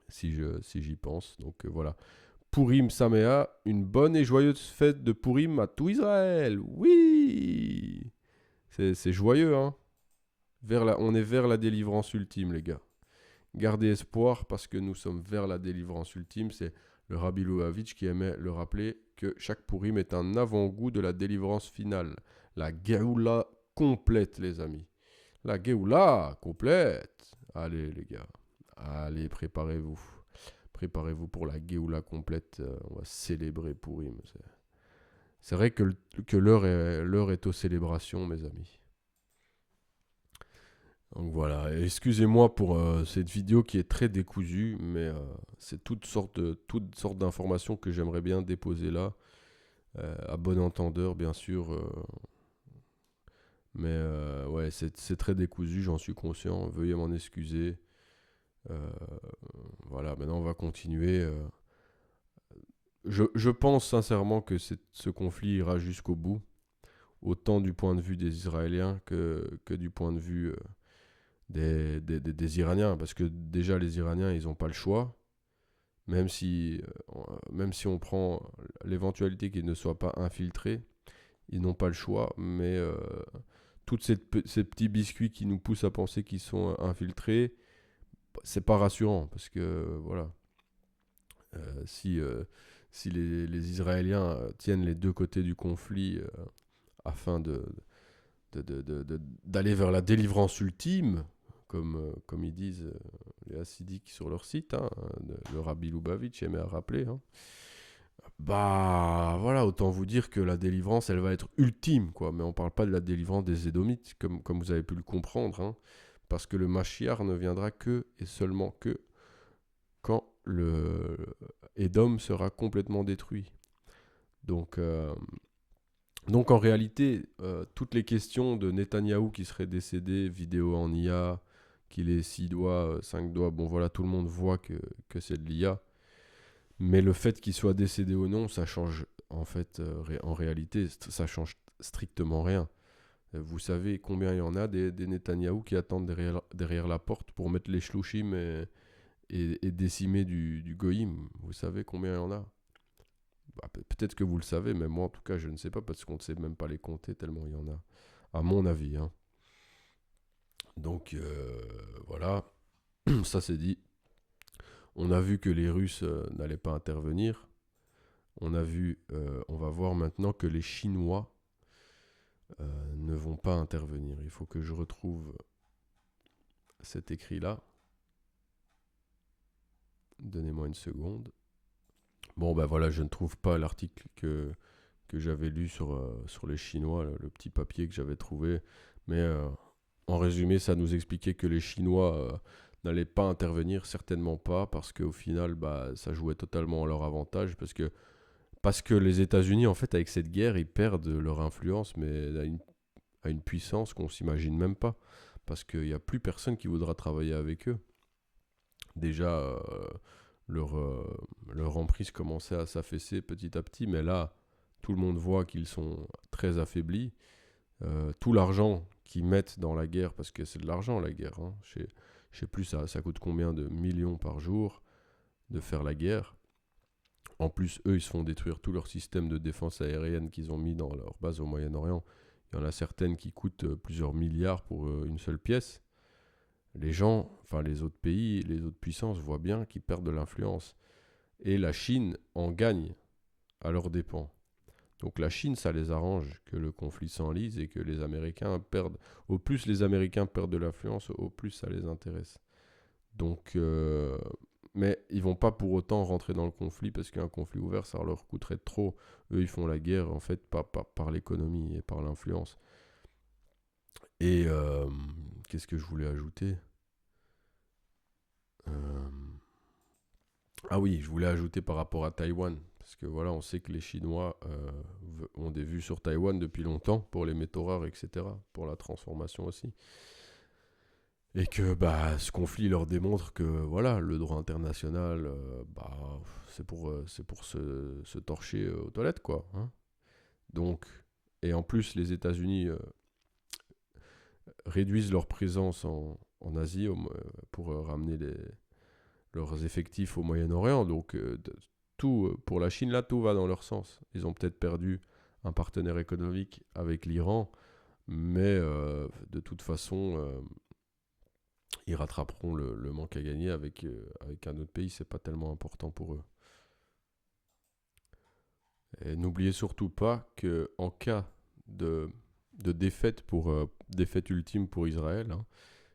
si j'y pense. Donc voilà. Purim Saméa, une bonne et joyeuse fête de Purim à tout Israël. Oui, c'est joyeux, hein. On est vers la délivrance ultime, les gars. Gardez espoir parce que nous sommes vers la délivrance ultime. C'est le Rabbi Lubavitch qui aimait le rappeler que chaque Purim est un avant-goût de la délivrance finale. La Géoula complète, les amis. La Géoula complète. Allez, les gars. Allez, préparez-vous. Préparez-vous pour la Géoula complète. On va célébrer Purim. C'est vrai que l'heure est aux célébrations, mes amis. Donc voilà, excusez-moi pour cette vidéo qui est très décousue, mais c'est toutes sortes d'informations que j'aimerais bien déposer là, à bon entendeur bien sûr, mais ouais, c'est très décousu, j'en suis conscient, veuillez m'en excuser. Voilà, maintenant on va continuer. Je pense sincèrement que ce conflit ira jusqu'au bout, autant du point de vue des Israéliens que du point de vue des Iraniens, parce que déjà les Iraniens ils n'ont pas le choix, même si on prend l'éventualité qu'ils ne soient pas infiltrés, ils n'ont pas le choix, mais toutes ces petits biscuits qui nous poussent à penser qu'ils sont infiltrés, c'est pas rassurant, parce que voilà, si les Israéliens tiennent les deux côtés du conflit afin d'aller vers la délivrance ultime, comme ils disent les hassidiques sur leur site, hein, le Rabbi Lubavitch aimait à rappeler, hein. Bah voilà, autant vous dire que la délivrance, elle va être ultime, quoi. Mais on parle pas de la délivrance des Édomites, comme vous avez pu le comprendre, hein, parce que le Mashiach ne viendra que et seulement que quand le Édom sera complètement détruit. Donc en réalité, toutes les questions de Netanyahou qui serait décédé, vidéo en IA, qu'il ait 6 doigts, 5 doigts, bon voilà, tout le monde voit que c'est de l'IA. Mais le fait qu'il soit décédé ou non, ça change, en fait, en réalité, ça change strictement rien. Vous savez combien il y en a des Netanyahou qui attendent derrière la porte pour mettre les shlushim et décimer du goïm. Vous savez combien il y en a? Bah, peut-être que vous le savez, mais moi en tout cas je ne sais pas parce qu'on ne sait même pas les compter tellement il y en a, à mon avis, hein. Donc voilà, ça c'est dit. On a vu que les Russes n'allaient pas intervenir. On va voir maintenant que les Chinois ne vont pas intervenir. Il faut que je retrouve cet écrit-là. Donnez-moi une seconde. Bon, ben voilà, je ne trouve pas l'article que j'avais lu sur les Chinois, le petit papier que j'avais trouvé. Mais en résumé, ça nous expliquait que les Chinois n'allaient pas intervenir, certainement pas, parce qu'au final, bah, ça jouait totalement à leur avantage. Parce que les États-Unis, en fait, avec cette guerre, ils perdent leur influence, mais à une puissance qu'on ne s'imagine même pas. Parce qu'il n'y a plus personne qui voudra travailler avec eux. Déjà, leur emprise commençait à s'affaisser petit à petit, mais là, tout le monde voit qu'ils sont très affaiblis. Tout l'argent qu'ils mettent dans la guerre, parce que c'est de l'argent la guerre, hein. Je sais plus ça coûte combien de millions par jour de faire la guerre. En plus, eux, ils se font détruire tout leur système de défense aérienne qu'ils ont mis dans leur base au Moyen-Orient. Il y en a certaines qui coûtent plusieurs milliards pour une seule pièce. Les gens, enfin les autres pays, les autres puissances voient bien qu'ils perdent de l'influence. Et la Chine en gagne à leurs dépens. Donc la Chine, ça les arrange que le conflit s'enlise et que les Américains perdent. Au plus les Américains perdent de l'influence, au plus ça les intéresse. Donc, mais ils vont pas pour autant rentrer dans le conflit parce qu'un conflit ouvert, ça leur coûterait trop. Eux, ils font la guerre en fait par l'économie et par l'influence. Et qu'est-ce que je voulais ajouter? Ah oui, je voulais ajouter par rapport à Taïwan. Parce que voilà, on sait que les Chinois ont des vues sur Taïwan depuis longtemps pour les métaux rares, etc. Pour la transformation aussi. Et que bah, ce conflit leur démontre que voilà, le droit international, bah, c'est pour se torcher aux toilettes, quoi, hein. Donc, et en plus, les États-Unis réduisent leur présence en Asie pour ramener leurs effectifs au Moyen-Orient. Donc, tout, pour la Chine, là, tout va dans leur sens. Ils ont peut-être perdu un partenaire économique avec l'Iran, mais de toute façon, ils rattraperont le manque à gagner avec un autre pays. C'est pas tellement important pour eux. Et n'oubliez surtout pas qu'en cas de défaite, défaite ultime pour Israël, hein,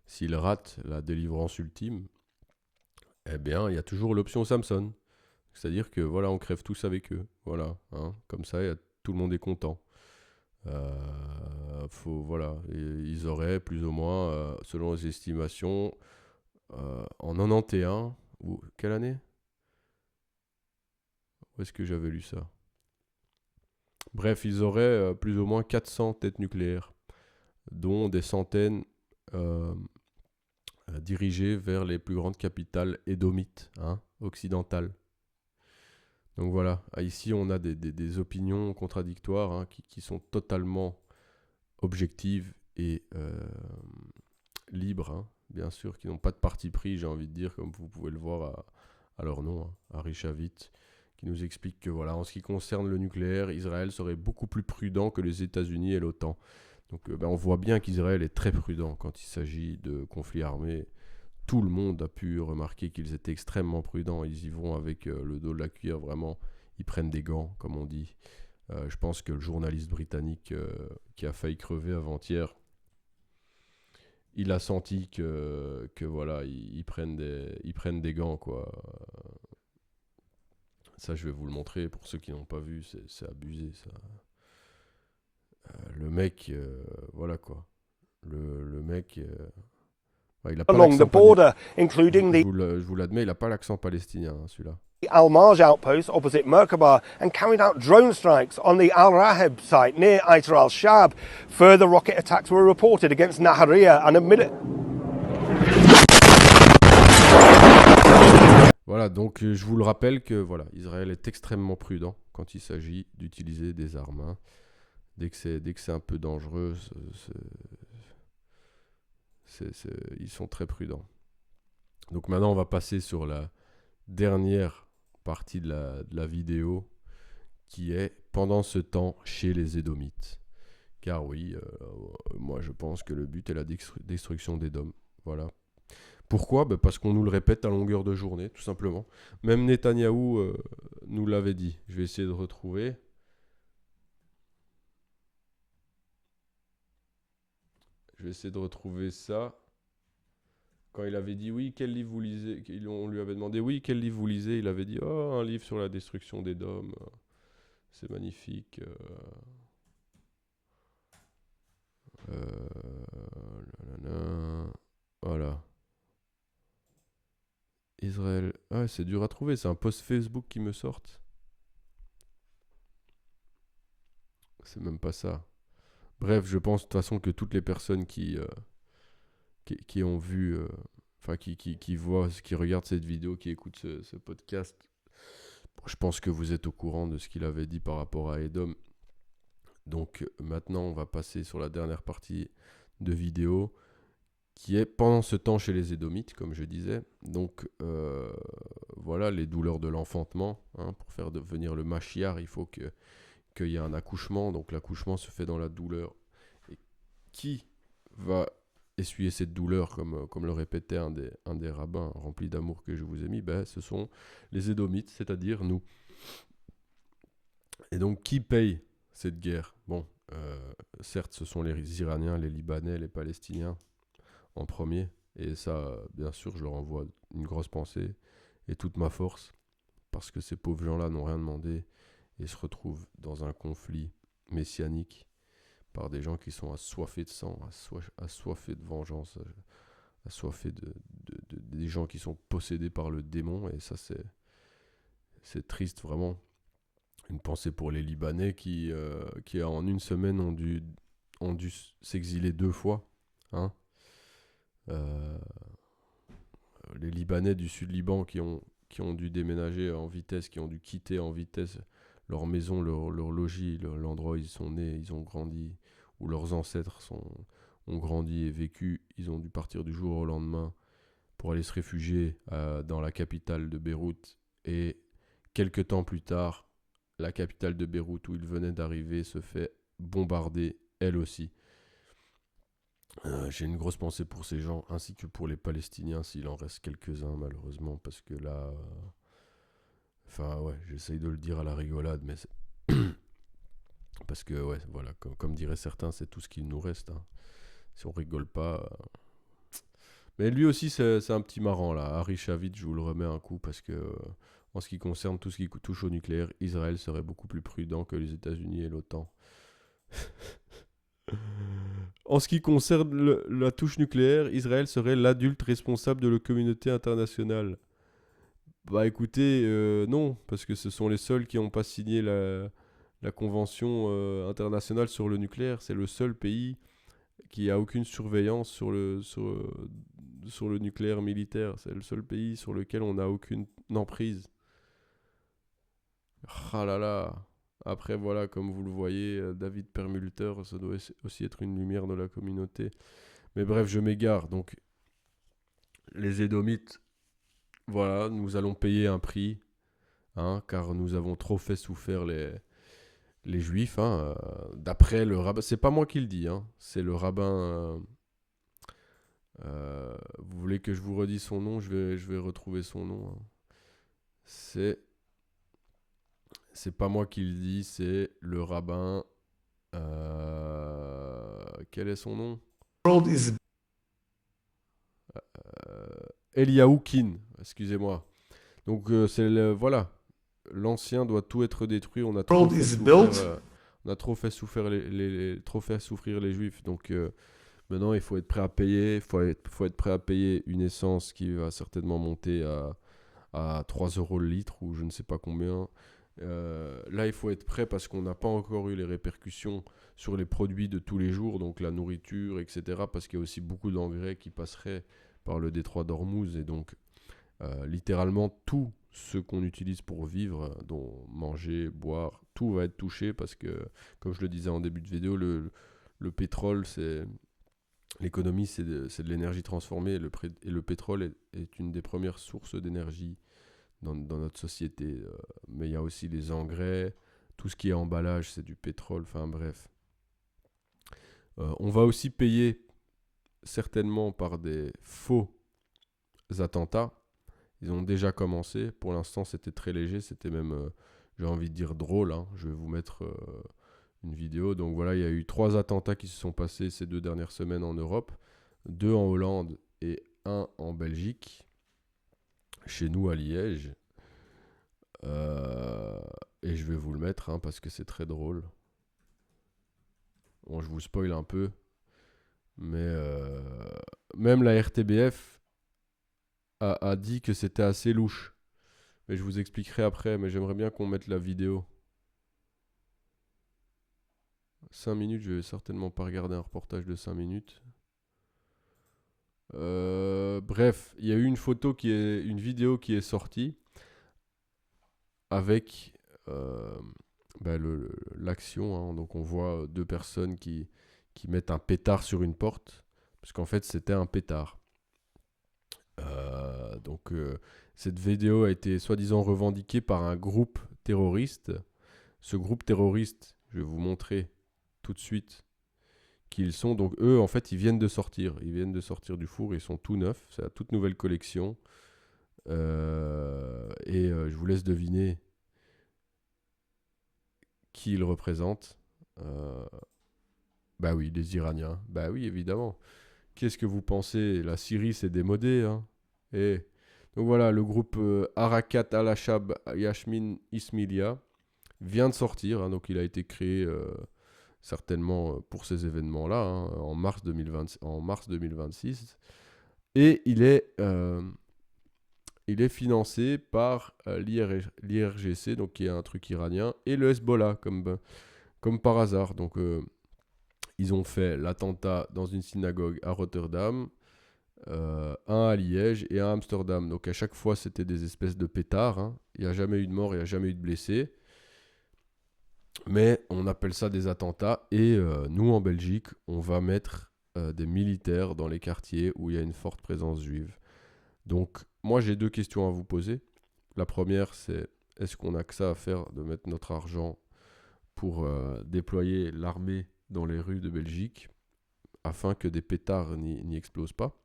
s'il rate la délivrance ultime, eh bien, il y a toujours l'option Samson. C'est-à-dire que voilà, on crève tous avec eux. Voilà, hein, comme ça, tout le monde est content. Voilà, et ils auraient plus ou moins, selon les estimations, en 91, ou quelle année? Où est-ce que j'avais lu ça? Bref, ils auraient plus ou moins 400 têtes nucléaires, dont des centaines dirigées vers les plus grandes capitales édomites, hein, occidentales. Donc voilà, ici on a des opinions contradictoires, hein, qui sont totalement objectives et libres, hein, bien sûr, qui n'ont pas de parti pris, j'ai envie de dire, comme vous pouvez le voir à leur nom, hein, Ari Shavit, qui nous explique que voilà, en ce qui concerne le nucléaire, Israël serait beaucoup plus prudent que les États-Unis et l'OTAN. Donc on voit bien qu'Israël est très prudent quand il s'agit de conflits armés. Tout le monde a pu remarquer qu'ils étaient extrêmement prudents. Ils y vont avec le dos de la cuillère, vraiment. Ils prennent des gants, comme on dit. Je pense que le journaliste britannique qui a failli crever avant-hier, il a senti que voilà, ils prennent des gants, quoi. Ça, je vais vous le montrer pour ceux qui n'ont pas vu. C'est abusé, ça. Le mec, voilà quoi. Le mec, il a pas
along the
l'accent
border, including the
je vous l'admets, il n'a pas l'accent palestinien, hein, celui-là.
Al-Marj outpost opposite Merkaba and carried out drone strikes on the Al-Raheb site near Aitar al-Shab. Further rocket attacks were reported against Nahariya and a
Voilà, donc je vous le rappelle que voilà, Israël est extrêmement prudent quand il s'agit d'utiliser des armes, hein. Dès que c'est un peu dangereux, ils sont très prudents. Donc maintenant, on va passer sur la dernière partie de la vidéo, qui est pendant ce temps chez les Édomites. Car oui, moi je pense que le but est la destruction d'Édom. Voilà. Pourquoi ? Parce qu'on nous le répète à longueur de journée, tout simplement. Même Netanyahou nous l'avait dit. Je vais essayer de retrouver. Ça. Quand il avait dit oui, quel livre vous lisez ? On lui avait demandé oui, quel livre vous lisez ? Il avait dit oh, un livre sur la destruction d'Édom. C'est magnifique. Voilà. Israël. Ah, c'est dur à trouver. C'est un post Facebook qui me sorte. C'est même pas ça. Bref, je pense de toute façon que toutes les personnes qui ont vu, qui voient, qui regardent cette vidéo, qui écoutent ce podcast, je pense que vous êtes au courant de ce qu'il avait dit par rapport à Édom. Donc maintenant, on va passer sur la dernière partie de vidéo, qui est pendant ce temps chez les Édomites, comme je disais. Donc voilà, les douleurs de l'enfantement, hein, pour faire devenir le Mashiach, il faut qu'il y ait un accouchement. Donc l'accouchement se fait dans la douleur. Et qui va essuyer cette douleur, comme le répétait un des rabbins remplis d'amour que je vous ai mis, ce sont les Édomites, c'est-à-dire nous. Et donc qui paye cette guerre ? Bon, certes, ce sont les Iraniens, les Libanais, les Palestiniens en premier. Et ça, bien sûr, je leur envoie une grosse pensée et toute ma force, parce que ces pauvres gens-là n'ont rien demandé et se retrouvent dans un conflit messianique par des gens qui sont assoiffés de sang, assoiffés de vengeance, assoiffés des gens qui sont possédés par le démon. Et ça, c'est triste, vraiment. Une pensée pour les Libanais qui en une semaine ont dû s'exiler 2 fois, hein. Les Libanais du Sud-Liban qui ont dû déménager en vitesse, qui ont dû quitter en vitesse leur maison, leur logis, l'endroit où ils sont nés, ils ont grandi, où leurs ancêtres ont grandi et vécu. Ils ont dû partir du jour au lendemain pour aller se réfugier dans la capitale de Beyrouth. Et quelques temps plus tard, la capitale de Beyrouth, où ils venaient d'arriver, se fait bombarder, elle aussi. J'ai une grosse pensée pour ces gens, ainsi que pour les Palestiniens, s'il en reste quelques-uns, malheureusement, parce que là... j'essaye de le dire à la rigolade, mais Parce que, ouais, voilà, comme diraient certains, c'est tout ce qu'il nous reste. Hein. Si on rigole pas. Mais lui aussi, c'est un petit marrant, là. Harry Shavit, je vous le remets un coup, parce que, en ce qui concerne tout ce qui touche au nucléaire, Israël serait beaucoup plus prudent que les États-Unis et l'OTAN. En ce qui concerne la touche nucléaire, Israël serait l'adulte responsable de la communauté internationale. Bah écoutez, non, parce que ce sont les seuls qui n'ont pas signé la convention internationale sur le nucléaire. C'est le seul pays qui a aucune surveillance sur le nucléaire militaire. C'est le seul pays sur lequel on n'a aucune emprise. Ah là là. Après, voilà, comme vous le voyez, David Perlmutter, ça doit aussi être une lumière de la communauté. Mais bref, je m'égare. Donc, les Édomites, voilà, nous allons payer un prix, hein, car nous avons trop fait souffrir les Juifs. Hein, d'après le rabbin, c'est pas moi qui le dis, hein, c'est le rabbin. Vous voulez que je vous redise son nom? Je vais retrouver son nom. Hein. C'est pas moi qui le dis, c'est le rabbin. Quel est son nom? Eliyahu Kin, excusez-moi. Donc voilà, l'ancien doit tout être détruit. On a trop fait souffrir les Juifs. Donc maintenant, il faut être prêt à payer. Faut être prêt à payer une essence qui va certainement monter à 3 € le litre ou je ne sais pas combien. Là, il faut être prêt parce qu'on n'a pas encore eu les répercussions sur les produits de tous les jours, donc la nourriture, etc. Parce qu'il y a aussi beaucoup d'engrais qui passeraient par le détroit d'Ormuz et donc littéralement tout ce qu'on utilise pour vivre, dont manger, boire, tout va être touché parce que, comme je le disais en début de vidéo, le pétrole, l'économie, c'est de l'énergie transformée et le pétrole est une des premières sources d'énergie dans notre société. Mais il y a aussi les engrais, tout ce qui est emballage, c'est du pétrole, enfin bref. On va aussi payer certainement par des faux attentats. Ils ont déjà commencé. Pour l'instant, c'était très léger. C'était même, j'ai envie de dire, drôle. Hein. Je vais vous mettre une vidéo. Donc voilà, il y a eu 3 attentats qui se sont passés ces 2 dernières semaines en Europe. 2 en Hollande et 1 en Belgique. Chez nous, à Liège. Et je vais vous le mettre hein, parce que c'est très drôle. Bon, je vous spoil un peu. Mais même la RTBF a dit que c'était assez louche. Mais je vous expliquerai après. Mais j'aimerais bien qu'on mette la vidéo. 5 minutes, je vais certainement pas regarder un reportage de 5 minutes. Bref, il y a eu une vidéo qui est sortie avec l'action. Hein. Donc on voit 2 personnes qui mettent un pétard sur une porte. Parce qu'en fait, c'était un pétard. Donc cette vidéo a été soi-disant revendiquée par un groupe terroriste. Ce groupe terroriste, je vais vous montrer tout de suite qui ils sont. Donc eux, en fait, ils viennent de sortir. Ils viennent de sortir du four. Ils sont tout neufs. C'est la toute nouvelle collection. Je vous laisse deviner qui ils représentent. Bah oui, les Iraniens. Bah oui, évidemment. Qu'est-ce que vous pensez? La Syrie, c'est démodé. Hein. Et donc voilà, le groupe Harakat al-Shab Yashmin Ismilia vient de sortir. Hein, donc il a été créé certainement pour ces événements-là, hein, en mars 2026. Et il est financé par l'IRGC, donc qui est un truc iranien, et le Hezbollah, comme par hasard. Donc ils ont fait l'attentat dans une synagogue à Rotterdam, un à Liège et un à Amsterdam. Donc à chaque fois, c'était des espèces de pétards. Hein. Il n'y a jamais eu de mort, il n'y a jamais eu de blessés. Mais on appelle ça des attentats. Et nous, en Belgique, on va mettre des militaires dans les quartiers où il y a une forte présence juive. Donc moi, j'ai 2 questions à vous poser. La première, c'est est-ce qu'on a que ça à faire de mettre notre argent pour déployer l'armée dans les rues de Belgique afin que des pétards n'y explosent pas?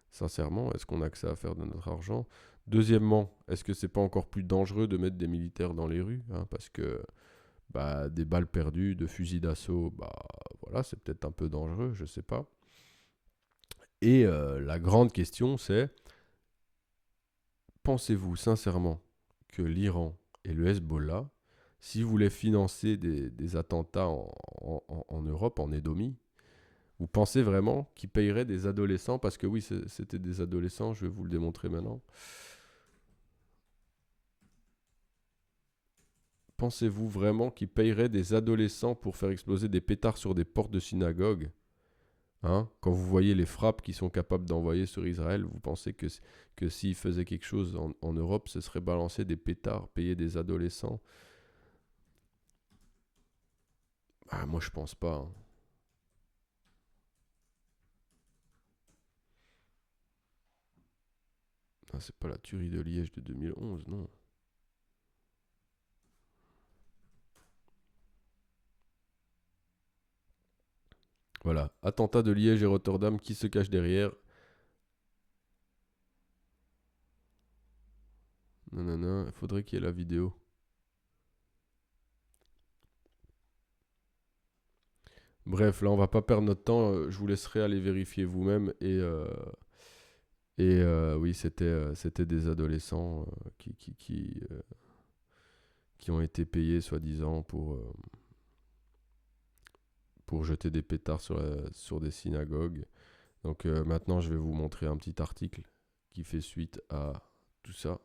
Sincèrement, est-ce qu'on a que ça à faire de notre argent? Deuxièmement, est-ce que c'est pas encore plus dangereux de mettre des militaires dans les rues, hein, parce que des balles perdues, de fusils d'assaut, voilà, c'est peut-être un peu dangereux, je sais pas. Et la grande question, c'est, pensez-vous sincèrement que l'Iran et le Hezbollah, si vous voulez financer des attentats en Europe, en Édomie, vous pensez vraiment qu'ils payeraient des adolescents? Parce que oui, c'était des adolescents, je vais vous le démontrer maintenant. Pensez-vous vraiment qu'ils payeraient des adolescents pour faire exploser des pétards sur des portes de synagogue? Hein? Quand vous voyez les frappes qu'ils sont capables d'envoyer sur Israël, vous pensez que s'ils faisaient quelque chose en Europe, ce serait balancer des pétards, payer des adolescents? Moi, je pense pas. Hein. C'est pas la tuerie de Liège de 2011, non. Voilà, attentat de Liège et Rotterdam, qui se cache derrière? Non, il faudrait qu'il y ait la vidéo. Bref, là, on va pas perdre notre temps. Je vous laisserai aller vérifier vous-même. Oui, c'était des adolescents qui ont été payés, soi-disant, pour jeter des pétards sur des synagogues. Donc maintenant, je vais vous montrer un petit article qui fait suite à tout ça.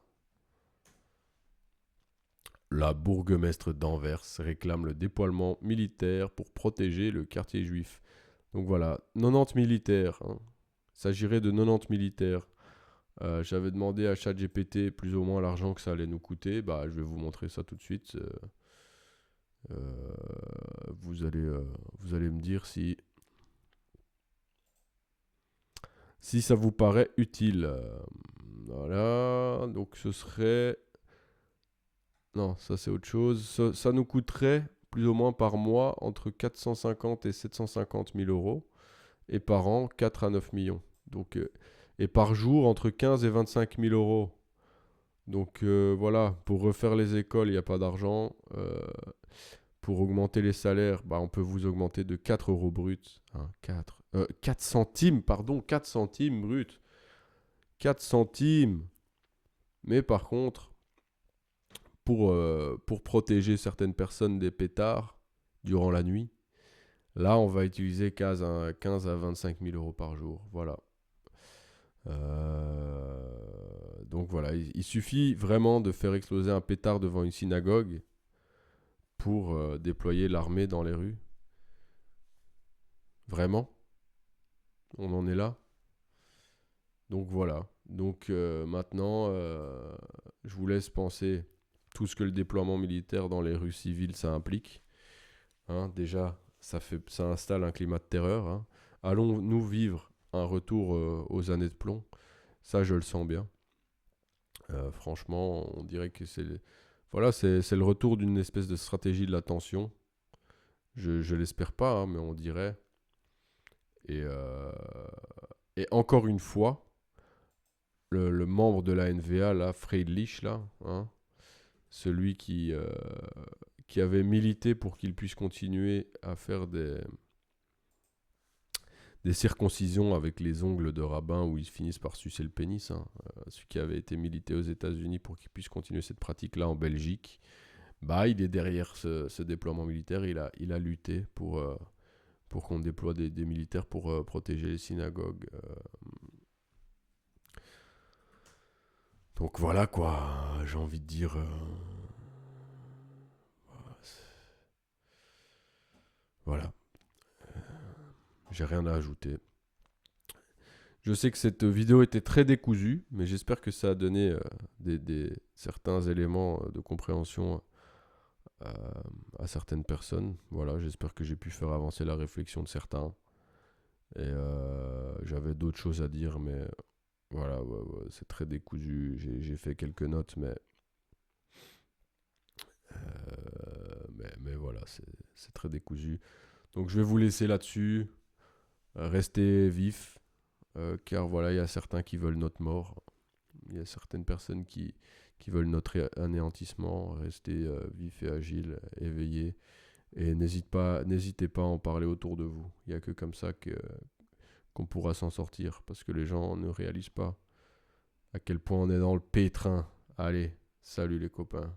La bourgmestre d'Anvers réclame le déploiement militaire pour protéger le quartier juif. Donc voilà, 90 militaires. Hein. Il s'agirait de 90 militaires. J'avais demandé à ChatGPT plus ou moins l'argent que ça allait nous coûter. Je vais vous montrer ça tout de suite. Vous allez me dire si ça vous paraît utile. Voilà, donc ce serait... Non, ça c'est autre chose. Ça nous coûterait plus ou moins par mois entre 450 et 750 000 euros. Et par an, 4 à 9 millions. Donc, et par jour, entre 15 et 25 000 euros. Donc voilà, pour refaire les écoles, il n'y a pas d'argent. Pour augmenter les salaires, on peut vous augmenter de 4 euros bruts. Hein, 4 centimes, pardon, 4 centimes bruts. 4 centimes. Mais par contre, pour protéger certaines personnes des pétards durant la nuit, là, on va utiliser 15 à 25 000 euros par jour. Voilà. Donc voilà, il suffit vraiment de faire exploser un pétard devant une synagogue pour déployer l'armée dans les rues. Vraiment. On en est là. Donc voilà. Donc maintenant, je vous laisse penser tout ce que le déploiement militaire dans les rues civiles, ça implique. Hein, déjà, ça installe un climat de terreur. Hein. Allons-nous vivre un retour aux années de plomb? Ça, je le sens bien. Franchement, on dirait que c'est le retour d'une espèce de stratégie de la tension. Je l'espère pas, hein, mais on dirait. Et encore une fois, le membre de la NVA, là, Friedrich, là, hein, celui qui avait milité pour qu'il puisse continuer à faire des circoncisions avec les ongles de rabbin où ils finissent par sucer le pénis. Hein. Celui qui avait été milité aux États-Unis pour qu'il puisse continuer cette pratique-là en Belgique, il est derrière ce déploiement militaire. Il a lutté pour qu'on déploie des militaires pour protéger les synagogues. Donc voilà quoi, j'ai envie de dire... Voilà. J'ai rien à ajouter. Je sais que cette vidéo était très décousue, mais j'espère que ça a donné certains éléments de compréhension à certaines personnes. Voilà, j'espère que j'ai pu faire avancer la réflexion de certains. Et j'avais d'autres choses à dire, mais voilà, ouais, c'est très décousu. J'ai fait quelques notes, mais voilà, c'est très décousu. Donc je vais vous laisser là-dessus. Restez vifs, car voilà, il y a certains qui veulent notre mort. Il y a certaines personnes qui qui veulent notre anéantissement. Restez vifs et agiles, éveillés. Et n'hésitez pas à en parler autour de vous. Il n'y a que comme ça qu'on pourra s'en sortir. Parce que les gens ne réalisent pas à quel point on est dans le pétrin. Allez, salut les copains.